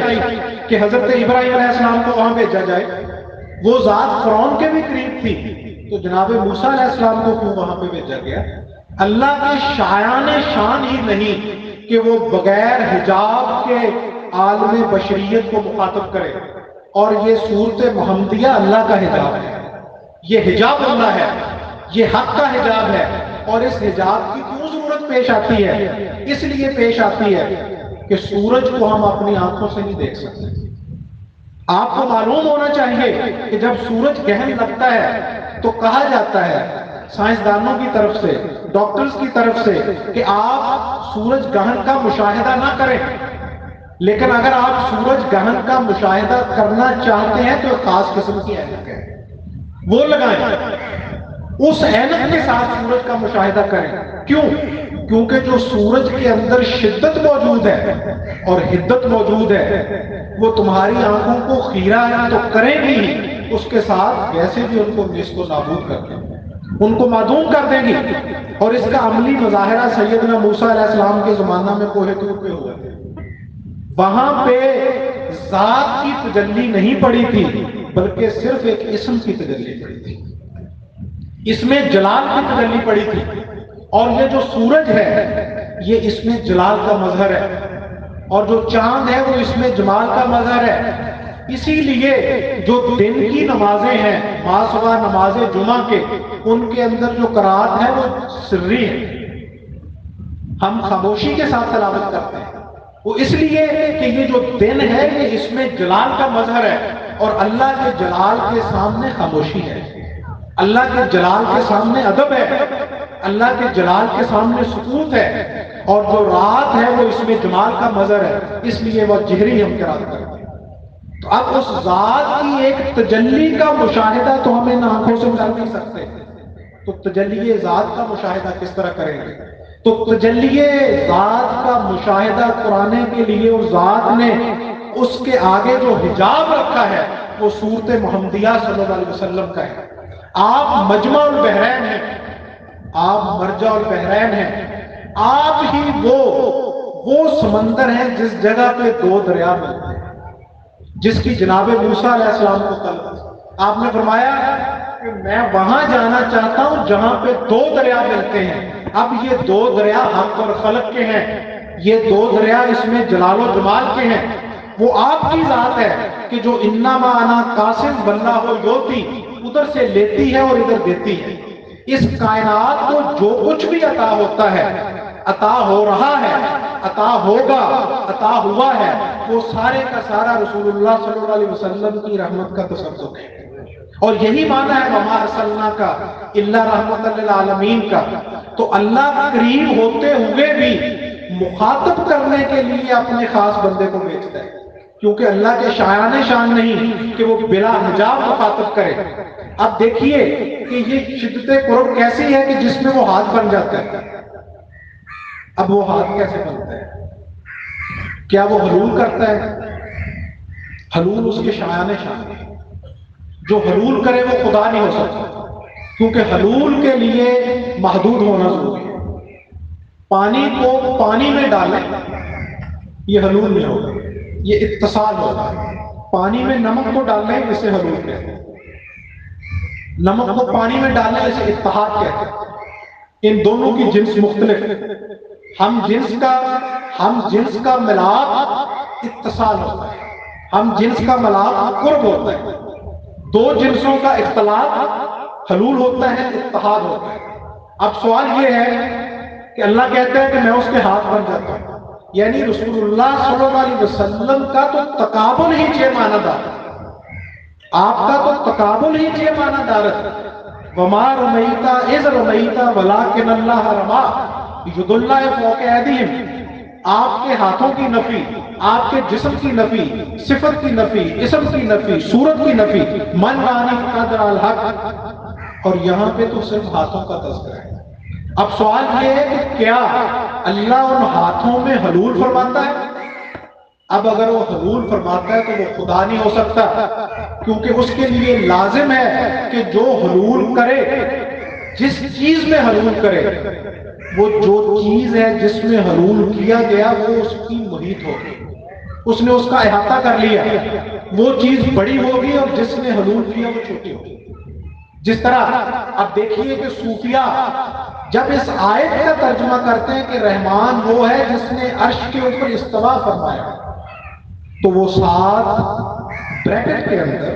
کہ حضرت ابراہیم علیہ السلام کو وہاں بھیجا جائے؟ وہ ذات فرعون کے بھی قریب تھی، تو جناب موسیٰ علیہ السلام کو کیوں وہاں پہ بھیجا گیا؟ اللہ کے شایان شان ہی نہیں کہ وہ بغیر حجاب کے عالم بشریت کو مخاطب کرے، اور یہ صورت محمدیہ اللہ کا حجاب ہے، یہ حجاب اللہ ہے، یہ حق کا حجاب ہے۔ اور اس حجاب کی کیوں ضرورت پیش آتی ہے؟ اس لیے پیش آتی ہے کہ سورج کو ہم اپنی آنکھوں سے نہیں دیکھ سکتے۔ آپ کو معلوم ہونا چاہیے کہ جب سورج گہن لگتا ہے تو کہا جاتا ہے سائنسدانوں کی طرف سے، ڈاکٹرز کی طرف سے، کہ آپ سورج گہن کا مشاہدہ نہ کریں، لیکن اگر آپ سورج گہن کا مشاہدہ کرنا چاہتے ہیں تو ایک خاص قسم کی اینک ہے، وہ لگائیں، اس اینک کے ساتھ سورج کا مشاہدہ کریں۔ کیوں؟ کیونکہ جو سورج کے اندر شدت موجود ہے اور حدت موجود ہے وہ تمہاری آنکھوں کو خیرہ تو کریں گی، اس کے ساتھ ویسے بھی ان کو نیست و نابود کر دیں گی، ان کو معدوم کر دیں گی۔ اور اس کا عملی مظاہرہ سیدنا موسیٰ علیہ السلام کے زمانہ میں کوہ طور پہ ہوا تھا۔ وہاں پہ ذات کی تجلی نہیں پڑی تھی بلکہ صرف ایک اسم کی تجلی پڑی تھی، اس میں جلال کی تجلی پڑی تھی۔ اور یہ جو سورج ہے یہ اس میں جلال کا مظہر ہے، اور جو چاند ہے وہ اس میں جمال کا مظہر ہے۔ اسی لیے جو دن کی نمازیں ہیں، ماسوا نماز جمعہ کے، ان کے اندر جو قرات ہے وہ سری ہے، ہم خاموشی کے ساتھ تلاوت کرتے ہیں، وہ اس لیے کہ یہ جو دن ہے یہ اس میں جلال کا مظہر ہے، اور اللہ کے جلال کے سامنے خاموشی ہے، اللہ کے جلال کے سامنے ادب ہے، اللہ کے جلال کے سامنے سکوت ہے، اور جو رات ہے وہ اس میں جمال کا مظہر ہے، اس لیے وہ جہری ہم قرات کرتے ہیں۔ تو اب اس ذات کی ایک تجلی کا مشاہدہ تو ہم ان آنکھوں سے کر نہیں سکتے، تو تجلی ذات کا مشاہدہ کس طرح کریں گے؟ تو تجلی ذات کا مشاہدہ قرآن کے لیے اس ذات نے اس کے آگے جو حجاب رکھا ہے وہ صورت محمدیہ صلی اللہ علیہ وسلم کا ہے۔ آپ مجمع البحرین ہیں، آپ مرجع البحرین ہیں، آپ ہی وہ سمندر ہیں جس جگہ پہ دو دریا ملتے ہیں، جس کی جناب موسیٰ علیہ السلام کو طلب، آپ نے فرمایا کہ میں وہاں جانا چاہتا ہوں جہاں پہ دو دریا ملتے ہیں۔ اب یہ دو دریا حق اور خلق کے ہیں، یہ دو دریا اس میں جلال و جمال کے ہیں۔ وہ آپ کی ذات ہے کہ جو انما انا قاسم واللہ یؤتی، ادھر سے لیتی ہے اور ادھر دیتی ہے۔ اس کائنات کو جو کچھ بھی عطا ہوتا ہے، عطا ہو رہا ہے، عطا ہوگا، عطا ہوا ہے، وہ سارے کا سارا رسول اللہ صلی اللہ علیہ وسلم کی رحمت کا تصدق ہے۔ اور یہی معنی ہے وما ارسلناک الا رحمۃ للعالمین کا۔ تو اللہ قریب ہوتے ہوئے بھی مخاطب کرنے کے لیے اپنے خاص بندے کو بھیجتا ہے، کیونکہ اللہ کے شایان شان نہیں کہ وہ بلا حجاب مخاطب کرے۔ اب دیکھیے کہ یہ شدت قرب کیسی ہے کہ جس میں وہ ہاتھ بن جاتا ہے۔ اب وہ ہاتھ کیسے بنتا ہے؟ کیا وہ حلول کرتا ہے؟ حلول اس کے شایان شان ہے۔ جو حلول کرے وہ خدا نہیں ہو سکتا، کیونکہ حلول کے لیے محدود ہونا ضروری ہے۔ پانی کو پانی میں ڈالیں یہ حلول نہیں ہوگا، یہ اتصال ہوگا۔ پانی میں نمک کو ڈالیں اسے حلول کہتے ہیں، نمک کو پانی میں ڈالیں اسے اتحاد کہتے ہیں۔ ان دونوں کی جنس مختلف ہے۔ ہم جنس کا ملاپ اتصال ہوتا ہے، ہم جنس کا ملاپ قرب ہوتا ہے۔ دو جنسوں کا اختلاط حلول ہوتا ہے، اتحاد ہوتا ہے۔ اب سوال یہ ہے کہ اللہ کہتا ہے کہ میں اس کے ہاتھ بن جاتا ہوں، یعنی رسول اللہ صلی اللہ علیہ وسلم کا تو تقابل ہی چھ معنی دار، آپ کا تو تقابل ہی چھ معنی دار ہے۔ وما رمیت اذ رمیت ولکن اللہ رما ید اللہ فوق ایدیہم۔ آپ کے ہاتھوں کی نفی، آپ کے جسم کی نفی، صفت کی نفی، اسم کی نفی، صورت کی نفی، من رانی قدر الحق، اور یہاں پہ تو صرف ہاتھوں کا تذکرہ ہے۔ اب سوال یہ ہے کہ کیا اللہ ان ہاتھوں میں حلول فرماتا ہے؟ اب اگر وہ حلول فرماتا ہے تو وہ خدا نہیں ہو سکتا، کیونکہ اس کے لیے لازم ہے کہ جو حلول کرے، جس چیز میں حلول کرے، وہ جو چیز ہے جس میں حلول کیا گیا وہ اس کی محیط ہوگی، اس نے اس کا احاطہ کر لیا، وہ چیز بڑی ہوگی اور جس نے حلول کیا وہ چھوٹی ہوگی۔ جس طرح اب دیکھیے کہ صوفیہ جب اس آیت کا ترجمہ کرتے ہیں کہ رحمان وہ ہے جس نے عرش کے اوپر استوا فرمایا، تو وہ ساتھ بریکٹ کے اندر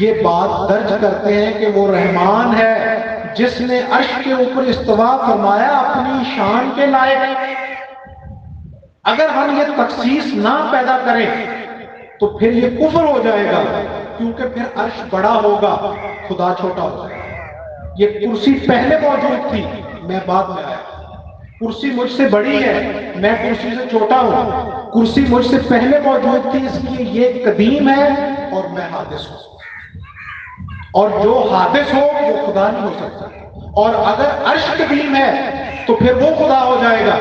یہ بات درج کرتے ہیں کہ وہ رحمان ہے جس نے عرش کے اوپر استوا فرمایا اپنی شان کے لائق۔ اگر ہم یہ تخصیص نہ پیدا کریں تو پھر یہ کفر ہو جائے گا، کیونکہ پھر عرش بڑا ہوگا، خدا چھوٹا ہوگا۔ یہ کرسی پہلے موجود تھی، میں بعد میں آیا۔ کرسی مجھ سے بڑی ہے، میں کرسی سے چھوٹا ہوں۔ کرسی مجھ سے پہلے موجود تھی، اس لیے یہ قدیم ہے اور میں حادث ہوں، اور جو حادث ہو وہ خدا نہیں ہو سکتا۔ اور اگر عرش قدیم ہے تو پھر وہ خدا ہو جائے گا،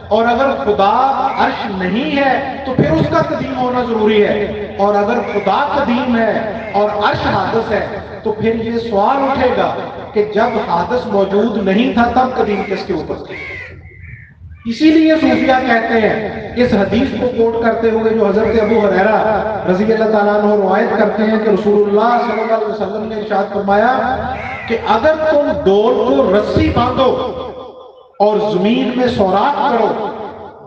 اور اگر خدا عرش نہیں ہے تو پھر اس کا قدیم ہونا ضروری ہے، اور اگر خدا قدیم ہے اور عرش حادث ہے تو پھر یہ سوال اٹھے گا کہ جب حادث موجود نہیں تھا تب قدیم کس کے اوپر تھی۔ اسی لیے صوفیہ کہتے ہیں، اس حدیث کو کوٹ کرتے ہوئے جو حضرت ابو ہریرہ رضی اللہ تعالیٰ عنہ روایت کرتے ہیں کہ رسول اللہ صلی اللہ علیہ وسلم نے ارشاد فرمایا کہ اگر تم ڈول کو رسی باندھو اور زمین میں سوراخ کرو،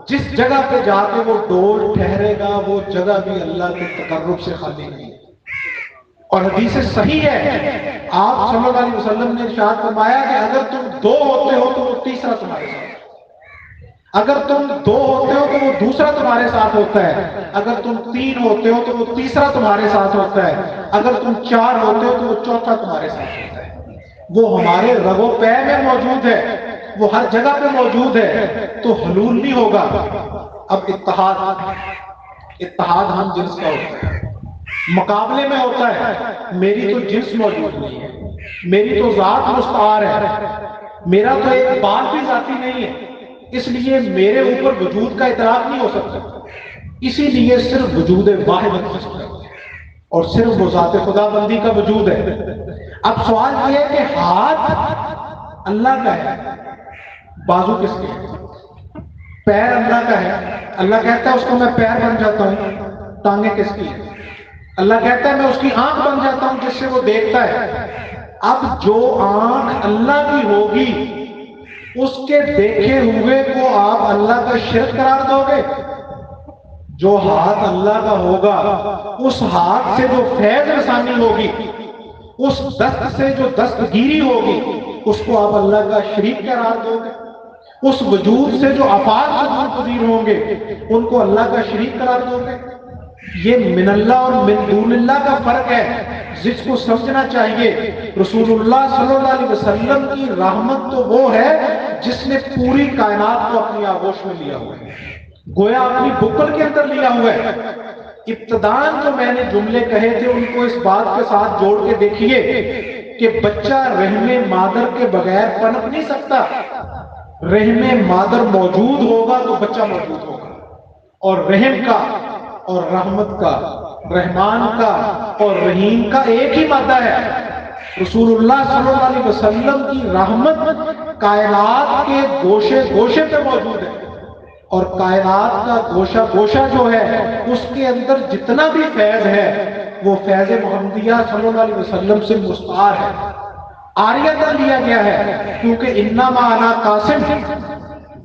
جس جگہ پہ جا کے وہ ڈول ٹھہرے گا وہ جگہ بھی اللہ کے تقرب سے خالی نہیں۔ اور حدیث صحیح ہے، آپ صلی اللہ علیہ وسلم نے ارشاد فرمایا کہ اگر تم دو ہوتے ہو تو وہ تیسرا تمہارے ساتھ، اگر تم دو ہوتے ہو تو وہ دوسرا تمہارے ساتھ ہوتا ہے، اگر تم تین ہوتے ہو تو وہ تیسرا تمہارے ساتھ ہوتا ہے، اگر تم چار ہوتے ہو تو وہ چوتھا تمہارے ساتھ ہوتا ہے۔ وہ ہمارے رگ و پے میں موجود ہے، وہ ہر جگہ پہ موجود ہے، تو حلول نہیں ہوگا۔ اب اتحاد ہم جنس کا ہوتا ہے، مقابلے میں ہوتا ہے۔ میری تو جنس موجود نہیں ہے، میری تو ذات مستعار ہے، میرا تو ایک بال بھی ذاتی نہیں ہے، اس لیے میرے اوپر وجود کا ادراک نہیں ہو سکتا۔ اسی لیے صرف وجود واحد ہو سکتا ہے، اور صرف وہ ذات خدا بندی کا وجود ہے۔ اب سوال یہ ہے کہ ہاتھ اللہ کا ہے، بازو کس کے ہے؟ پیر اللہ کا ہے، اللہ کہتا ہے اس کو میں پیر بن جاتا ہوں، ٹانگیں کس کی ہے؟ اللہ کہتا ہے میں اس کی آنکھ بن جاتا ہوں جس سے وہ دیکھتا ہے۔ اب جو آنکھ اللہ کی ہوگی اس کے دیکھے ہوئے کو آپ اللہ کا شرک قرار دو گے؟ جو ہاتھ اللہ کا ہوگا اس ہاتھ سے جو فیض رسانی ہوگی، اس دست سے جو دستگیری ہوگی، اس کو آپ اللہ کا شریک قرار دو گے؟ اس وجود سے جو افعال ظہور پذیر ہوں گے ان کو اللہ کا شریک قرار دو گے؟ یہ من اللہ اور من دون اللہ کا فرق ہے جس کو سمجھنا چاہیے۔ رسول اللہ صلی اللہ علیہ وسلم کی رحمت تو وہ ہے جس نے پوری کائنات کو اپنی آغوش میں لیا ہوا ہے، گویا اپنی بکل کے اندر لیا ہوا ہے۔ ابتداً جو میں نے جملے کہے تھے ان کو اس بات کے ساتھ جوڑ کے دیکھیے کہ بچہ رحم مادر کے بغیر پنپ نہیں سکتا، رحم مادر موجود ہوگا تو بچہ موجود ہوگا، اور رحم کا اور رحمت کا، رحمان کا اور رحیم کا ایک ہی مادہ ہے۔ رسول اللہ صلی اللہ علیہ وسلم کی رحمت کائنات کے گوشے گوشے پہ موجود ہے، اور کائنات کا گوشہ گوشہ جو ہے اس کے اندر جتنا بھی فیض ہے وہ فیض محمدیہ صلی اللہ علیہ وسلم سے مستعار ہے، عاریۃ لیا گیا ہے، کیونکہ انما انا قاسم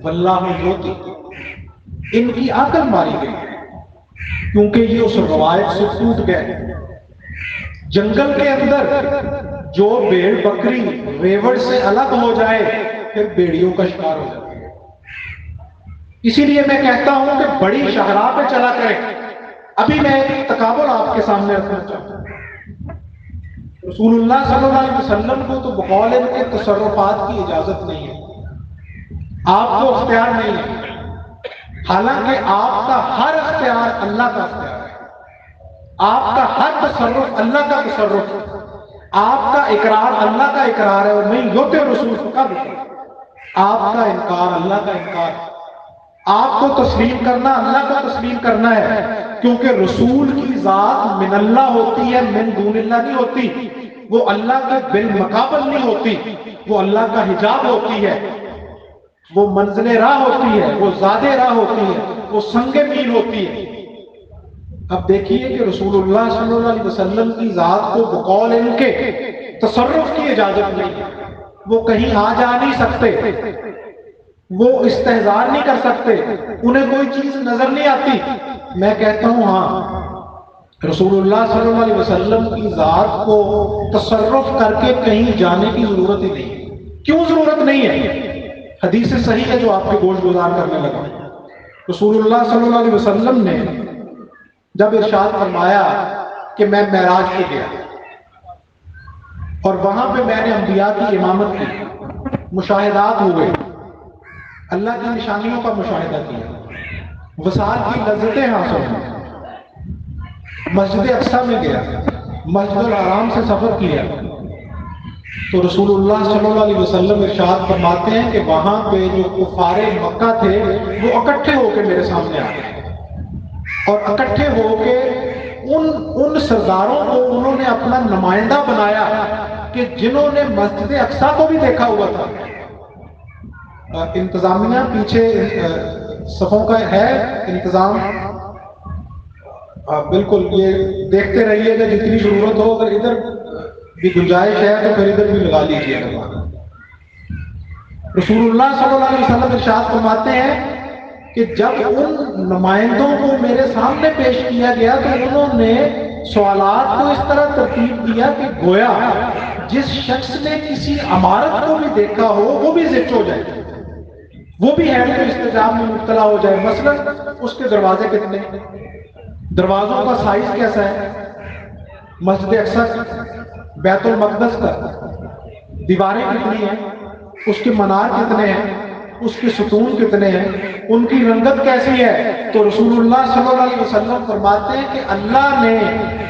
واللہ یعطی، ان کی عقل ماری گئی کیونکہ یہ اس روایت سے ٹوٹ گئے۔ جنگل کے اندر جو بھیڑ بکری ریوڑ سے الگ ہو جائے پھر بیڑیوں کا شکار ہو جاتا ہے۔ اسی لیے میں کہتا ہوں کہ بڑی شاہراہ پہ چلا کریں۔ ابھی میں ایک تقابل آپ کے سامنے رکھنا چاہتا ہوں۔ رسول اللہ صلی اللہ علیہ وسلم کو تو بقول ان کے تصرفات کی اجازت نہیں ہے، آپ کو اختیار نہیں ہے، حالانکہ آپ کا ہر اختیار اللہ کا اختیار ہے، آپ کا ہر تصرف اللہ کا تصرف ہے، آپ کا اقرار اللہ کا اقرار ہے، اور نہیں یوتے رسول فقط، آپ کا انکار اللہ کا انکار ہے، آپ کو تسلیم کرنا اللہ کو تسلیم کرنا ہے، کیونکہ رسول کی ذات من اللہ ہوتی ہے، من دون اللہ نہیں ہوتی، وہ اللہ کے بالمقابل نہیں ہوتی، وہ اللہ کا حجاب ہوتی ہے، وہ منزل راہ ہوتی ہے، وہ زاد راہ ہوتی ہے، وہ سنگ میل ہوتی ہے۔ اب دیکھیے کہ رسول اللہ صلی اللہ علیہ وسلم کی ذات کو بقول ان کے تصرف کی اجازت نہیں ہے، وہ کہیں آ جا نہیں سکتے، وہ استحضار نہیں کر سکتے، انہیں کوئی چیز نظر نہیں آتی۔ میں کہتا ہوں ہاں، رسول اللہ صلی اللہ علیہ وسلم کی ذات کو تصرف کر کے کہیں جانے کی ضرورت ہی نہیں۔ کیوں ضرورت نہیں ہے؟ حدیث صحیح ہے جو آپ کے گوش گزار کرنے لگا۔ رسول اللہ صلی اللہ علیہ وسلم نے جب ارشاد فرمایا کہ میں معراج پہ گیا اور وہاں پہ میں نے انبیاء کی امامت کی، مشاہدات ہوئے، اللہ کی نشانیوں کا مشاہدہ کیا، وصال کی لذتیں حاصل ہوئی، مسجد اقصیٰ میں گیا، مسجد الحرام سے سفر کیا، تو رسول اللہ صلی اللہ علیہ وسلم ارشاد فرماتے ہیں کہ وہاں پہ جو کفار مکہ تھے وہ اکٹھے ہو کے میرے سامنے آ گئے، اور اکٹھے ہو کے ان سرداروں کو انہوں نے اپنا نمائندہ بنایا کہ جنہوں نے مسجد اقصیٰ کو بھی دیکھا ہوا تھا۔ انتظامیہ پیچھے صفوں کا ہے انتظام، بالکل یہ دیکھتے رہیے گا، جتنی ضرورت ہو اگر ادھر بھی گنجائش ہے تو پھر ادھر بھی لگا لیجیے گا۔ رسول اللہ صلی اللہ علیہ وسلم ارشاد فرماتے ہیں کہ جب ان نمائندوں کو میرے سامنے پیش کیا گیا تو انہوں نے سوالات کو اس طرح ترتیب دیا کہ گویا جس شخص نے کسی عمارت کو بھی دیکھا ہو وہ بھی ضد ہو جائے، وہ بھی ہے تو استجاب میں مبتلا ہو جائے۔ مثلا اس کے دروازے کتنے، دروازوں کا سائز کیسا ہے، مسجد اقصیٰ بیت المقدس کا دیواریں کتنی ہیں، اس کے منار کتنے ہیں، اس کے ستون کتنے ہیں، ان کی رنگت کیسی ہے، تو رسول اللہ صلی اللہ علیہ وسلم فرماتے ہیں کہ اللہ نے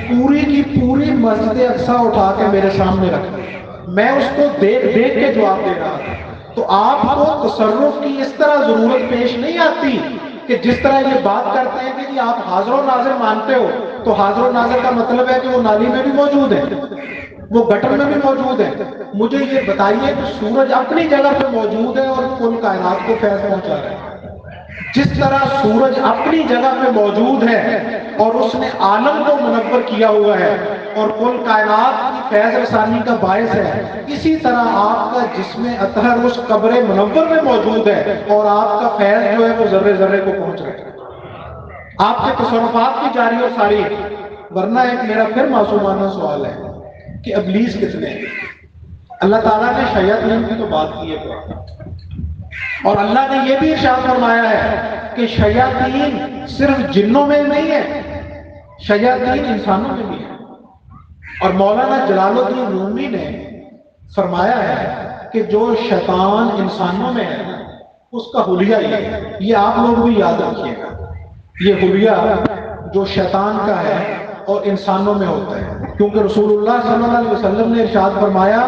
پوری کی پوری مسجد اقصیٰ اٹھا کے میرے سامنے رکھی، میں اس کو دیکھ دیکھ کے جواب دے رہا تھا۔ تو آپ کو تصرف کی اس طرح ضرورت پیش نہیں آتی کہ جس طرح یہ بات کرتے ہیں کہ جی آپ حاضر و ناظر مانتے ہو، تو حاضر و ناظر کا مطلب ہے کہ وہ نالی میں بھی موجود ہے، وہ گٹر میں بھی موجود ہے۔ مجھے یہ بتائیے کہ سورج اپنی جگہ پہ موجود ہے اور کل کائنات کو فیض پہنچا رہا ہے۔ جس طرح سورج اپنی جگہ پہ موجود ہے اور اس نے عالم کو منور کیا ہوا ہے اور کل کائنات کی فیض رسانی کا باعث ہے، اسی طرح آپ کا جسم اطہر اس قبر منور میں موجود ہے اور آپ کا فیض جو ہے وہ ذرے ذرے کو پہنچ رہا ہے، آپ کے تصرفات کی جاری اور ساری۔ ورنہ ایک میرا پھر معصومانہ سوال ہے کہ ابلیس کتنے ہیں؟ اللہ تعالیٰ نے شیاطین کی تو بات کی ہے، اور اللہ نے یہ بھی ارشاد فرمایا ہے کہ شیاطین صرف جنوں میں نہیں ہے، شیاطین انسانوں میں بھی ہے۔ اور مولانا جلال الدین رومی نے فرمایا ہے کہ جو شیطان انسانوں میں ہے اس کا حلیہ یہ آپ لوگ بھی یاد رکھیے گا، یہ حلیہ جو شیطان کا ہے اور انسانوں میں ہوتا ہے، کیونکہ رسول اللہ صلی اللہ علیہ وسلم نے ارشاد فرمایا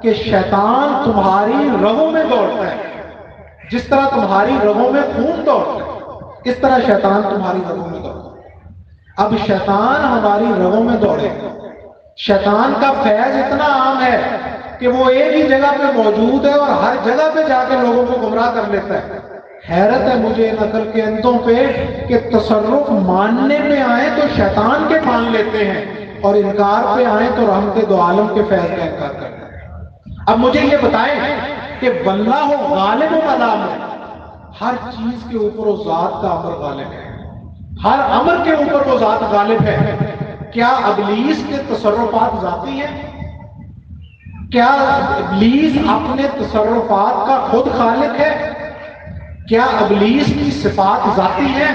کہ شیطان تمہاری رگوں میں دوڑتا ہے، جس طرح تمہاری رگوں میں خون دوڑتا ہے اس طرح شیطان تمہاری رگوں میں دوڑتا ہے۔ اب شیطان ہماری رگوں میں دوڑے، شیطان کا فیض اتنا عام ہے کہ وہ ایک ہی جگہ پہ موجود ہے اور ہر جگہ پہ جا کے لوگوں کو گمراہ کر لیتا ہے۔ حیرت ہے مجھے ان عقل کے اندھوں پہ کہ تصرف ماننے میں آئے تو شیطان کے مان لیتے ہیں اور انکار پہ آئے تو رحمت دو عالم کے فیض کا انکار کرتے ہیں۔ اب مجھے یہ بتائیں کہ واللہ غالب علی امرہ، ہر چیز کے اوپر وہ ذات کا امر غالب ہے، ہر امر کے اوپر وہ ذات غالب ہے۔ کیا ابلیس کے تصرفات ذاتی ہیں؟ کیا ابلیس اپنے تصرفات کا خود خالق ہے؟ کیا ابلیس کی صفات ذاتی ہیں؟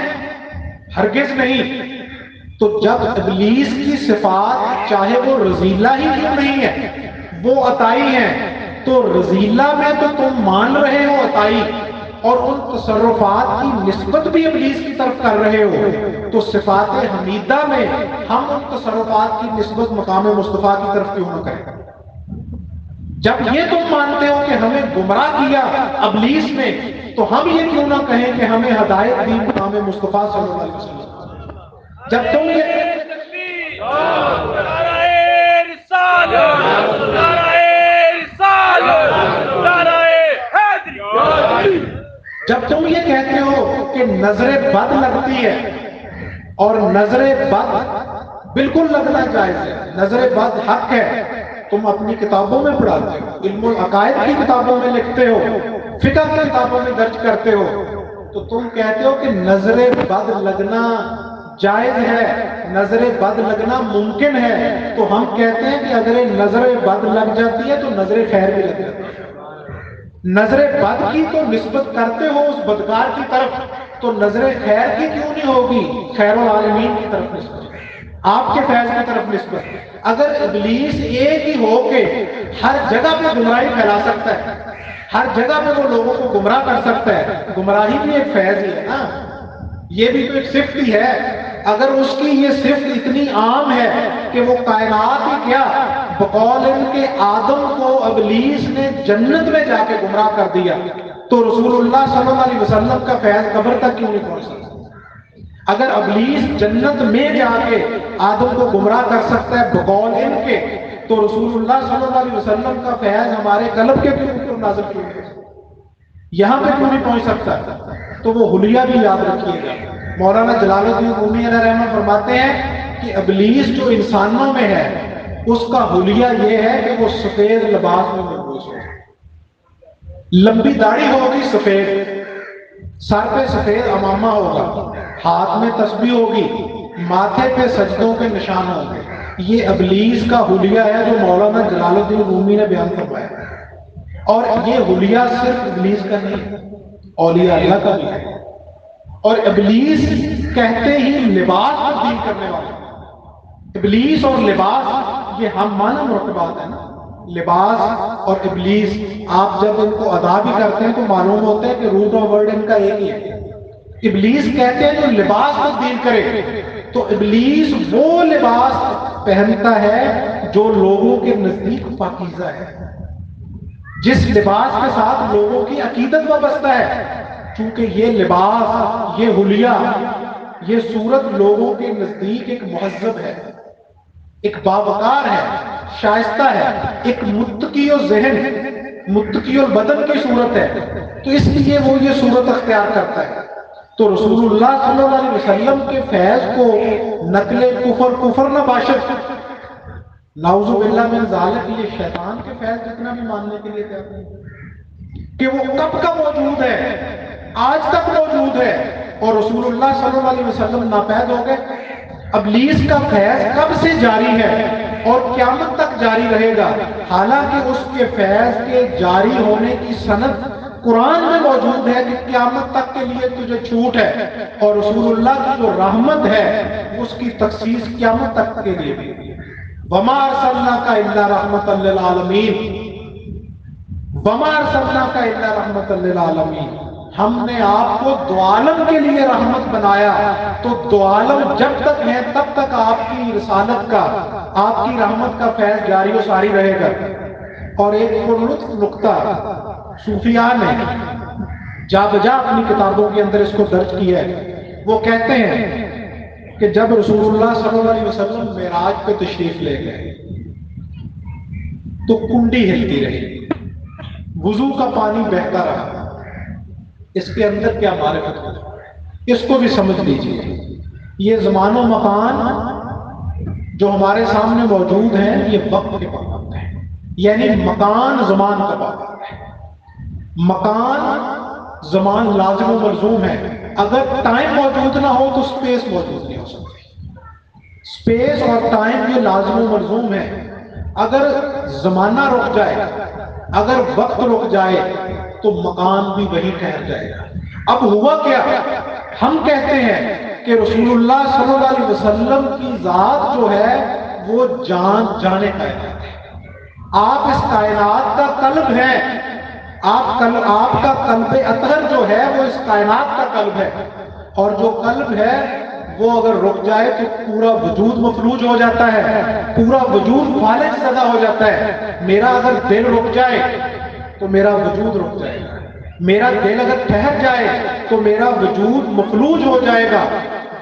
ہرگز نہیں۔ تو جب ابلیس کی صفات چاہے وہ رذیلہ ہی کیوں نہیں ہے وہ عطائی ہیں، تو رذیلہ میں تو تم مان رہے ہو عطائی اور ان تصرفات کی نسبت بھی ابلیس کی طرف کر رہے ہو، تو صفات حمیدہ میں ہم ان تصرفات کی نسبت مقام مصطفیٰ کی طرف کیوں نہ کریں؟ جب یہ تم مانتے ہو کہ ہمیں گمراہ کیا ابلیس نے، تو ہم یہ کیوں نہ کہیں کہ ہمیں ہدایت دی مقام مصطفیٰ صلی اللہ علیہ وسلم۔ جب تم یہ کہتے ہو کہ نظر بد لگتی ہے، اور نظر بد بالکل لگنا جائز ہے، نظر بد حق ہے، تم اپنی کتابوں میں پڑھاتے ہو، علم العقائد کی کتابوں میں لکھتے ہو، فقہ کی کتابوں میں درج کرتے ہو، تو تم کہتے ہو کہ نظر بد لگنا جائز ہے، نظر بد لگنا ممکن ہے، تو ہم کہتے ہیں کہ اگر نظر بد لگ جاتی ہے تو نظر خیر بھی لگ جاتی ہے۔ نظر بد کی تو نسبت کرتے ہو اس بدکار کی طرف، تو نظر خیر کی کیوں نہیں ہوگی؟ خیر العالمین کی طرف نسبت، آپ کے فیض کی طرف نسبت۔ اگر ابلیس ایک ہی ہو کے ہر جگہ پہ گمراہی پھیلا سکتا ہے، ہر جگہ پہ وہ لوگوں کو گمراہ کر سکتا ہے، گمراہی بھی ایک فیض ہی ہے نا، یہ بھی تو ایک صفت ہی ہے۔ اگر اس کی یہ صفت اتنی عام ہے کہ وہ کائنات ہی کیا بقول ان کے آدم کو ابلیس نے جنت میں جا کے گمراہ کر دیا، تو رسول اللہ صلی اللہ علیہ وسلم کا فیض قبر تک کیوں نہیں پہنچ سکتا؟ اگر ابلیس جنت میں جا کے آدم کو گمراہ کر سکتا ہے بقول ان کے، تو رسول اللہ صلی اللہ علیہ وسلم کا فیض ہمارے قلب کے اوپر نازل کیوں نہیں ہو سکتا؟ یہاں پہ کیوں نہیں پہنچ سکتا؟ تو وہ حلیہ بھی یاد رکھیے گا۔ مولانا جلال الدین رومی علیہ رحمہ فرماتے ہیں کہ ابلیس جو انسانوں میں ہے اس کا حلیہ یہ ہے کہ وہ سفید لباس میں ملبوس ہو، لمبی داڑھی ہوگی سفید، سر پہ سفید امامہ ہوگا، ہاتھ میں تسبیح ہوگی، ماتھے پہ سجدوں کے نشان ہوں گے۔ یہ ابلیس کا حلیہ ہے جو مولانا جلال الدین رومی نے بیان فرمایا، اور یہ حلیہ صرف ابلیس کا نہیں، اولیاء اللہ کا بھی ہے۔ اور ابلیس کہتے ہی لباس تبدیل کرنے والا، ابلیس اور لباس یہ ہم معنی مرتبات ہیں نا، لباس اور ابلیس، آپ جب ان کو ادا بھی کرتے ہیں تو معلوم ہوتا ہے کہ روٹ آف ورڈ ان کا ایک ہی ہے۔ ابلیس کہتے ہیں جو لباس تبدیل کرے، تو ابلیس وہ لباس پہنتا ہے جو لوگوں کے نزدیک پاکیزہ ہے، جس لباس کے ساتھ لوگوں کی عقیدت وابستہ ہے، چونکہ یہ لباس، یہ حلیہ یہ سورت لوگوں کے نزدیک ایک مہذب ہے، ایک باوقار ہے، شائستہ ہے، ایک متقی الذہن، متقی البدن کی صورت ہے، تو اس لیے وہ یہ صورت اختیار کرتا ہے۔ تو رسول اللہ صلی اللہ علیہ وسلم کے فیض کو نقل کفر نہ باشد، نعوذ باللہ من ذالک، یہ شیطان کے فیض جتنا بھی ماننے کے لیے کہتے ہیں کہ وہ کب کا موجود ہے، آج تک موجود ہے، اور رسول اللہ صلی اللہ علیہ وسلم ناپید ہو گئے۔ ابلیس کا فیض کب سے جاری ہے اور قیامت تک جاری رہے گا، حالانکہ اس کے فیض کے جاری ہونے کی سند قرآن میں موجود ہے کہ قیامت تک کے لیے تجھے چھوٹ ہے، اور رسول اللہ کی جو رحمت ہے اس کی تخصیص قیامت تک کے لیے بھی۔ وما ارسلناک الا رحمۃ للعالمین، وما ارسلناک الا رحمۃ للعالمین، ہم نے آپ کو دو عالم کے لیے رحمت بنایا، تو دو عالم جب تک ہیں تب تک آپ کی رسالت کا، آپ کی رحمت کا فیض جاری و ساری رہے گا۔ اور ایک لطف نکتہ صوفیاء نے جا بجا اپنی کتابوں کے اندر اس کو درج کیا ہے، وہ کہتے ہیں کہ جب رسول اللہ صلی اللہ علیہ وسلم معراج پہ تشریف لے گئے تو کنڈی ہلتی رہی، وضو کا پانی بہتا رہا۔ اس کے اندر کیا معرفت ہے، اس کو بھی سمجھ لیجیے۔ یہ زمان و مکان جو ہمارے سامنے موجود ہیں یہ وقت کے پابند ہیں، یعنی مکان زمان کا پابند ہے۔ مکان زمان لازم و ملزوم ہے، اگر ٹائم موجود نہ ہو تو سپیس موجود نہیں ہو سکتی۔ سپیس اور ٹائم یہ لازم و ملزوم ہے، اگر زمانہ رک جائے، اگر وقت رک جائے تو مکان بھی وہی ٹھہر جائے گا۔ اب ہوا کیا، ہم کہتے ہیں کہ رسول اللہ صلی اللہ علیہ وسلم کی ذات جو ہے وہ جانے کائنات ہے، آپ اس کائنات کا قلب ہیں، آپ کا قلب اطہر جو ہے وہ اس کائنات کا قلب ہے، اور جو قلب ہے وہ اگر رک جائے تو پورا وجود مفلوج ہو جاتا ہے، پورا وجود فالج زدہ ہو جاتا ہے۔ میرا اگر دل رک جائے تو میرا وجود رک جائے گا، میرا دل اگر ٹھہر جائے تو میرا وجود مفلوج ہو جائے گا۔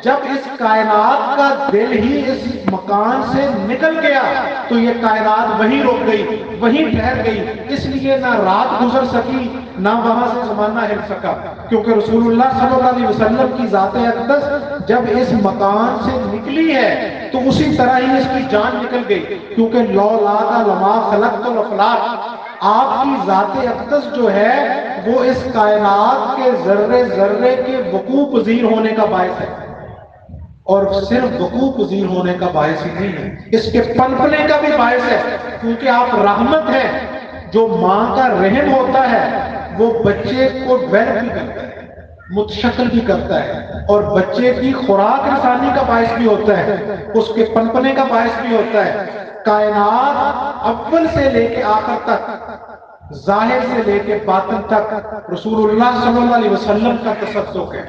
جب اس کائنات کا دل ہی اس مکان سے نکل گیا تو یہ کائنات وہیں رک گئی، وہیں ٹھہر گئی، اس لیے نہ رات گزر سکی نہ وہاں سے زمانہ ہل سکا، کیونکہ رسول اللہ صلی اللہ علیہ وسلم کی ذات اقدس جب اس مکان سے نکلی ہے تو اسی طرح ہی اس کی جان نکل گئی، کیونکہ لولا لما خلقت الافلاک، آپ کی ذات اقدس جو ہے وہ اس کائنات کے ذرے ذرے کے وقوع پذیر ہونے کا باعث ہے، اور صرف وقوع پذیر ہونے کا باعث ہی نہیں ہے، اس کے پنپنے کا بھی باعث ہے، کیونکہ آپ رحمت ہیں۔ جو ماں کا رحم ہوتا ہے وہ بچے کو ڈیولپ بھی کرتا ہے، متشکل بھی کرتا ہے، اور بچے کی خوراک رسانی کا باعث بھی ہوتا ہے، اس کے پنپنے کا باعث بھی ہوتا ہے۔ کائنات اول سے لے کے آخر تک، ظاہر سے لے کے باطن تک رسول اللہ صلی اللہ علیہ وسلم کا تصدق ہے،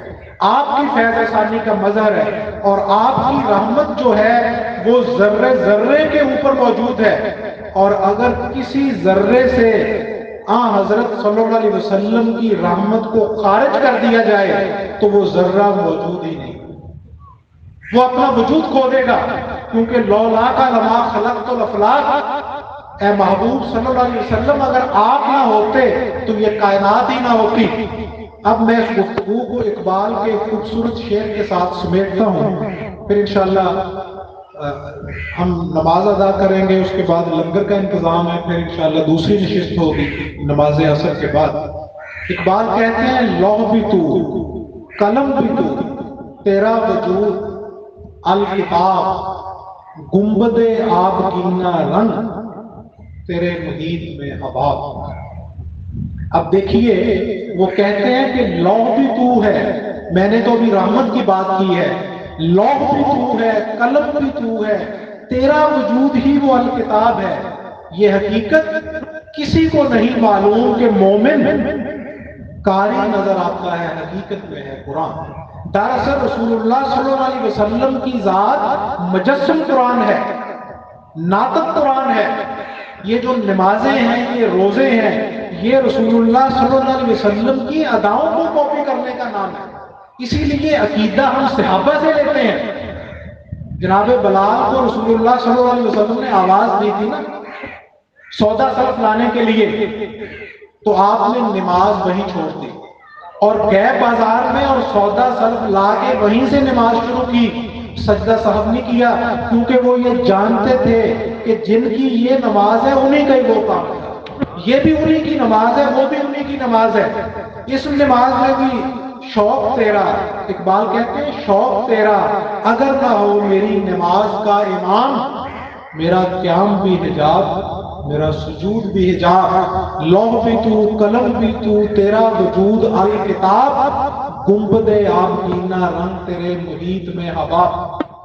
آپ کی فیض رسانی کا مظہر ہے، اور آپ کی رحمت جو ہے وہ ذرے ذرے کے اوپر موجود ہے، اور اگر کسی ذرے سے حضرت صلی اللہ علیہ وسلم کی رحمت کو خارج کر دیا جائے تو وہ ذرہ موجود ہی نہیں، وہ اپنا وجود کھو دے گا، کیونکہ لولا کا لما خلقت الافلاک، اے محبوب صلی اللہ علیہ وسلم اگر آپ نہ ہوتے تو یہ کائنات ہی نہ ہوتی۔ اب میں اس گفتگو کو اقبال کے خوبصورت شعر کے ساتھ سمیٹتا ہوں، پھر انشاءاللہ ہم نماز ادا کریں گے، اس کے بعد لنگر کا انتظام ہے، پھر انشاءاللہ دوسری نشست ہوگی نماز عصر کے بعد۔ اقبال کہتے ہیں لوح بھی تو، قلم بھی تو، تیرا وجود الکتاب، گنبد آبگینہ رنگ، تیرے محیط میں حباب۔ اب دیکھیے وہ کہتے ہیں کہ لوح بھی تو ہے، میں نے تو ابھی رحمت کی بات کی ہے، لوح بھی تو ہے، قلم بھی تو ہے، تیرا وجود ہی وہ الکتاب ہے۔ یہ حقیقت کسی کو نہیں معلوم کہ مومن قاری نظر آتا ہے، حقیقت میں ہے قرآن۔ دراصل رسول اللہ صلی اللہ علیہ وسلم کی ذات مجسم قرآن ہے، ناطق قرآن ہے۔ یہ جو نمازیں ہیں، یہ روزے ہیں، یہ رسول اللہ صلی اللہ علیہ وسلم کی اداؤں کو کاپی کرنے کا نام ہے۔ اسی لیے عقیدہ ہم صحابہ سے لیتے ہیں. جناب بلال کو رسول اللہ صلی اللہ علیہ وسلم نے آواز دی تھی نا سودا سلف لانے کے لیے، تو آپ نے نماز وہیں چھوڑ دی اور گئے بازار میں اور سودا سلف لا کے وہیں سے نماز شروع کی. سجدہ سہو نہیں کیا، کیونکہ وہ یہ جانتے تھے کہ جن کی یہ نماز ہے انہیں کا ہی وہ کام ہے، یہ بھی انہیں کی نماز ہے، وہ بھی انہیں کی نماز ہے. اس نماز میں بھی شوق تیرا، اقبال کہتے ہیں شوق تیرا اگر نہ ہو میری نماز کا امام، میرا قیام بھی حجاب، میرا سجود بھی حجاب، لوح بھی تو قلم بھی تو تیرا وجود الکتاب، گنبد آبگینہ رنگ تیرے محیط میں ہوا.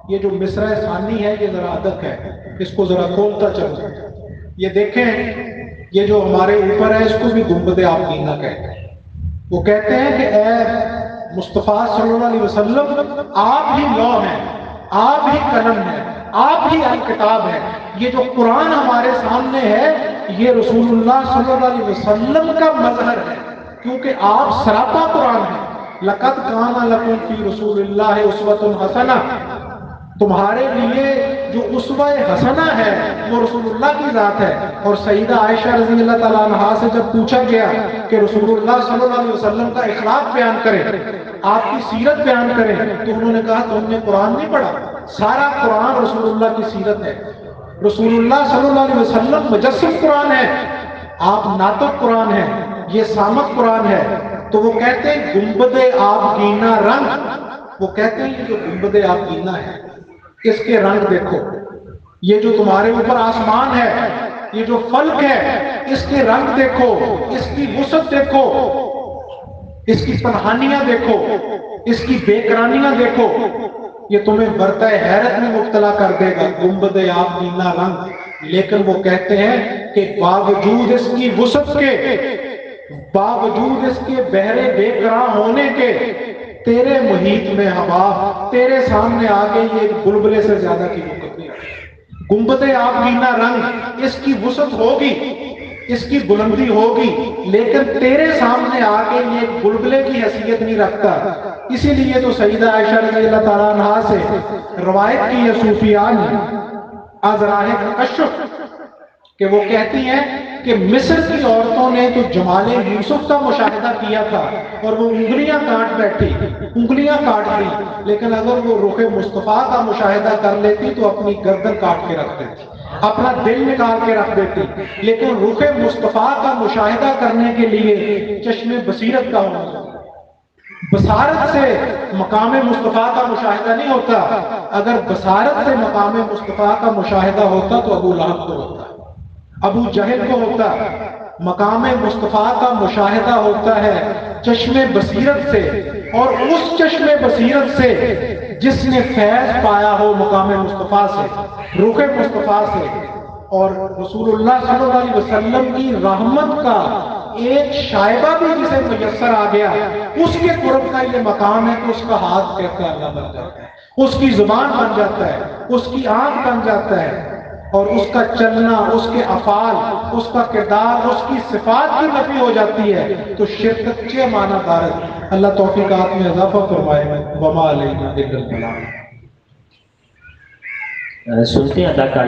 یہ جو مصرع ثانی ہے یہ ذرا ادب ہے، اس کو ذرا کھولتا چلو. یہ دیکھیں یہ جو ہمارے اوپر ہے اس کو بھی گنبد آبگینہ کہتے ہیں. وہ کہتے ہیں کہ اے مصطفیٰ صلی اللہ علیہ وسلم آپ ہی لوح ہیں، آپ ہی قلم ہیں، آپ ہی الکتاب ہیں. یہ جو قرآن ہمارے سامنے ہے یہ رسول اللہ صلی اللہ علیہ وسلم کا مظہر ہے، کیونکہ آپ سراپا قرآن ہیں. لقد کان لکم فی رسول اللہ اسوۃ حسنہ، تمہارے لیے جو اسوہ حسنہ ہے وہ رسول اللہ کی ذات ہے. اور سیدہ عائشہ رضی اللہ تعالیٰ عنہا سے جب پوچھا گیا کہ رسول اللہ صلی اللہ علیہ وسلم کا اخلاق بیان کریں، آپ کی سیرت بیان کریں، تو انہوں نے کہا تم نے قرآن نہیں پڑھا؟ سارا قرآن رسول اللہ کی سیرت ہے. رسول اللہ صلی اللہ علیہ وسلم مجسم قرآن ہے، آپ ناطق قرآن ہیں، یہ صامت قرآن ہے. تو وہ کہتے ہیں گنبد آبگینہ رنگ، وہ کہتے ہیں یہ جو گنبد آبگینہ ہے اس کے رنگ دیکھو، یہ جو تمہارے اوپر آسمان ہے، یہ جو فلک ہے اس کے رنگ دیکھو، اس کی وسعت دیکھو، اس کی پنہانیاں دیکھو، اس کی بے قرانیاں دیکھو، یہ تمہیں برتہ حیرت میں مبتلا کر دے گا. گنبد آبگینہ رنگ. لیکن وہ کہتے ہیں کہ باوجود اس کی وسعت کے، باوجود اس کے بہرے بے قرار ہونے کے، تیرے محیط میں ہوا، تیرے سامنے آگے یہ ایک بلبلے سے زیادہ کی وقت نہیں آتی. گنبد آبگینہ رنگ، اس کی وسعت ہوگی، اس کی بلندی ہوگی، لیکن تیرے سامنے آگے یہ ایک بلبلے کی حیثیت نہیں رکھتا. اسی لیے تو سیدہ عائشہ رضی اللہ تعالیٰ عنہا سے روایت کی ہے صوفیان از راہ تکشف کہ وہ کہتی ہیں کہ مصر کی عورتوں نے تو جمال یوسف کا مشاہدہ کیا تھا اور وہ انگلیاں کاٹ بیٹھی، انگلیاں کاٹ دی، لیکن اگر وہ رخ مصطفیٰ کا مشاہدہ کر لیتی تو اپنی گردن کاٹ کے رکھ دیتی، اپنا دل نکال کے رکھ دیتی. لیکن رخ مصطفیٰ کا مشاہدہ کرنے کے لیے چشم بصیرت کا ہونا چاہیے. بصارت سے مقام مصطفیٰ کا مشاہدہ نہیں ہوتا. اگر بصارت سے مقام مصطفیٰ کا مشاہدہ ہوتا تو ابو لہب کو ہوتا، ابو جہل کو ہوتا. مقام مصطفیٰ کا مشاہدہ ہوتا ہے چشم بصیرت سے، اور اس چشم بصیرت سے جس نے فیض پایا ہو مقام مصطفیٰ سے، رخ مصطفیٰ سے. اور رسول اللہ صلی اللہ علیہ وسلم کی رحمت کا ایک شائبہ بھی جسے میسر آ گیا، اس کے قرب کا یہ مقام ہے کہ اس کا ہاتھ کہتا ہے اللہ بن جاتا ہے، اس کی زبان بن جاتا ہے، اس کی آنکھ بن جاتا ہے، اور اس کا چلنا، اس کے افعال، اس کا کردار، اس کی صفات کی نفی ہو جاتی ہے. تو شرک کچے معنی دارت. اللہ توفیقات میں اضافہ فرمائے. وما علینا الا البلاغ. سنتے ہیں ادا کر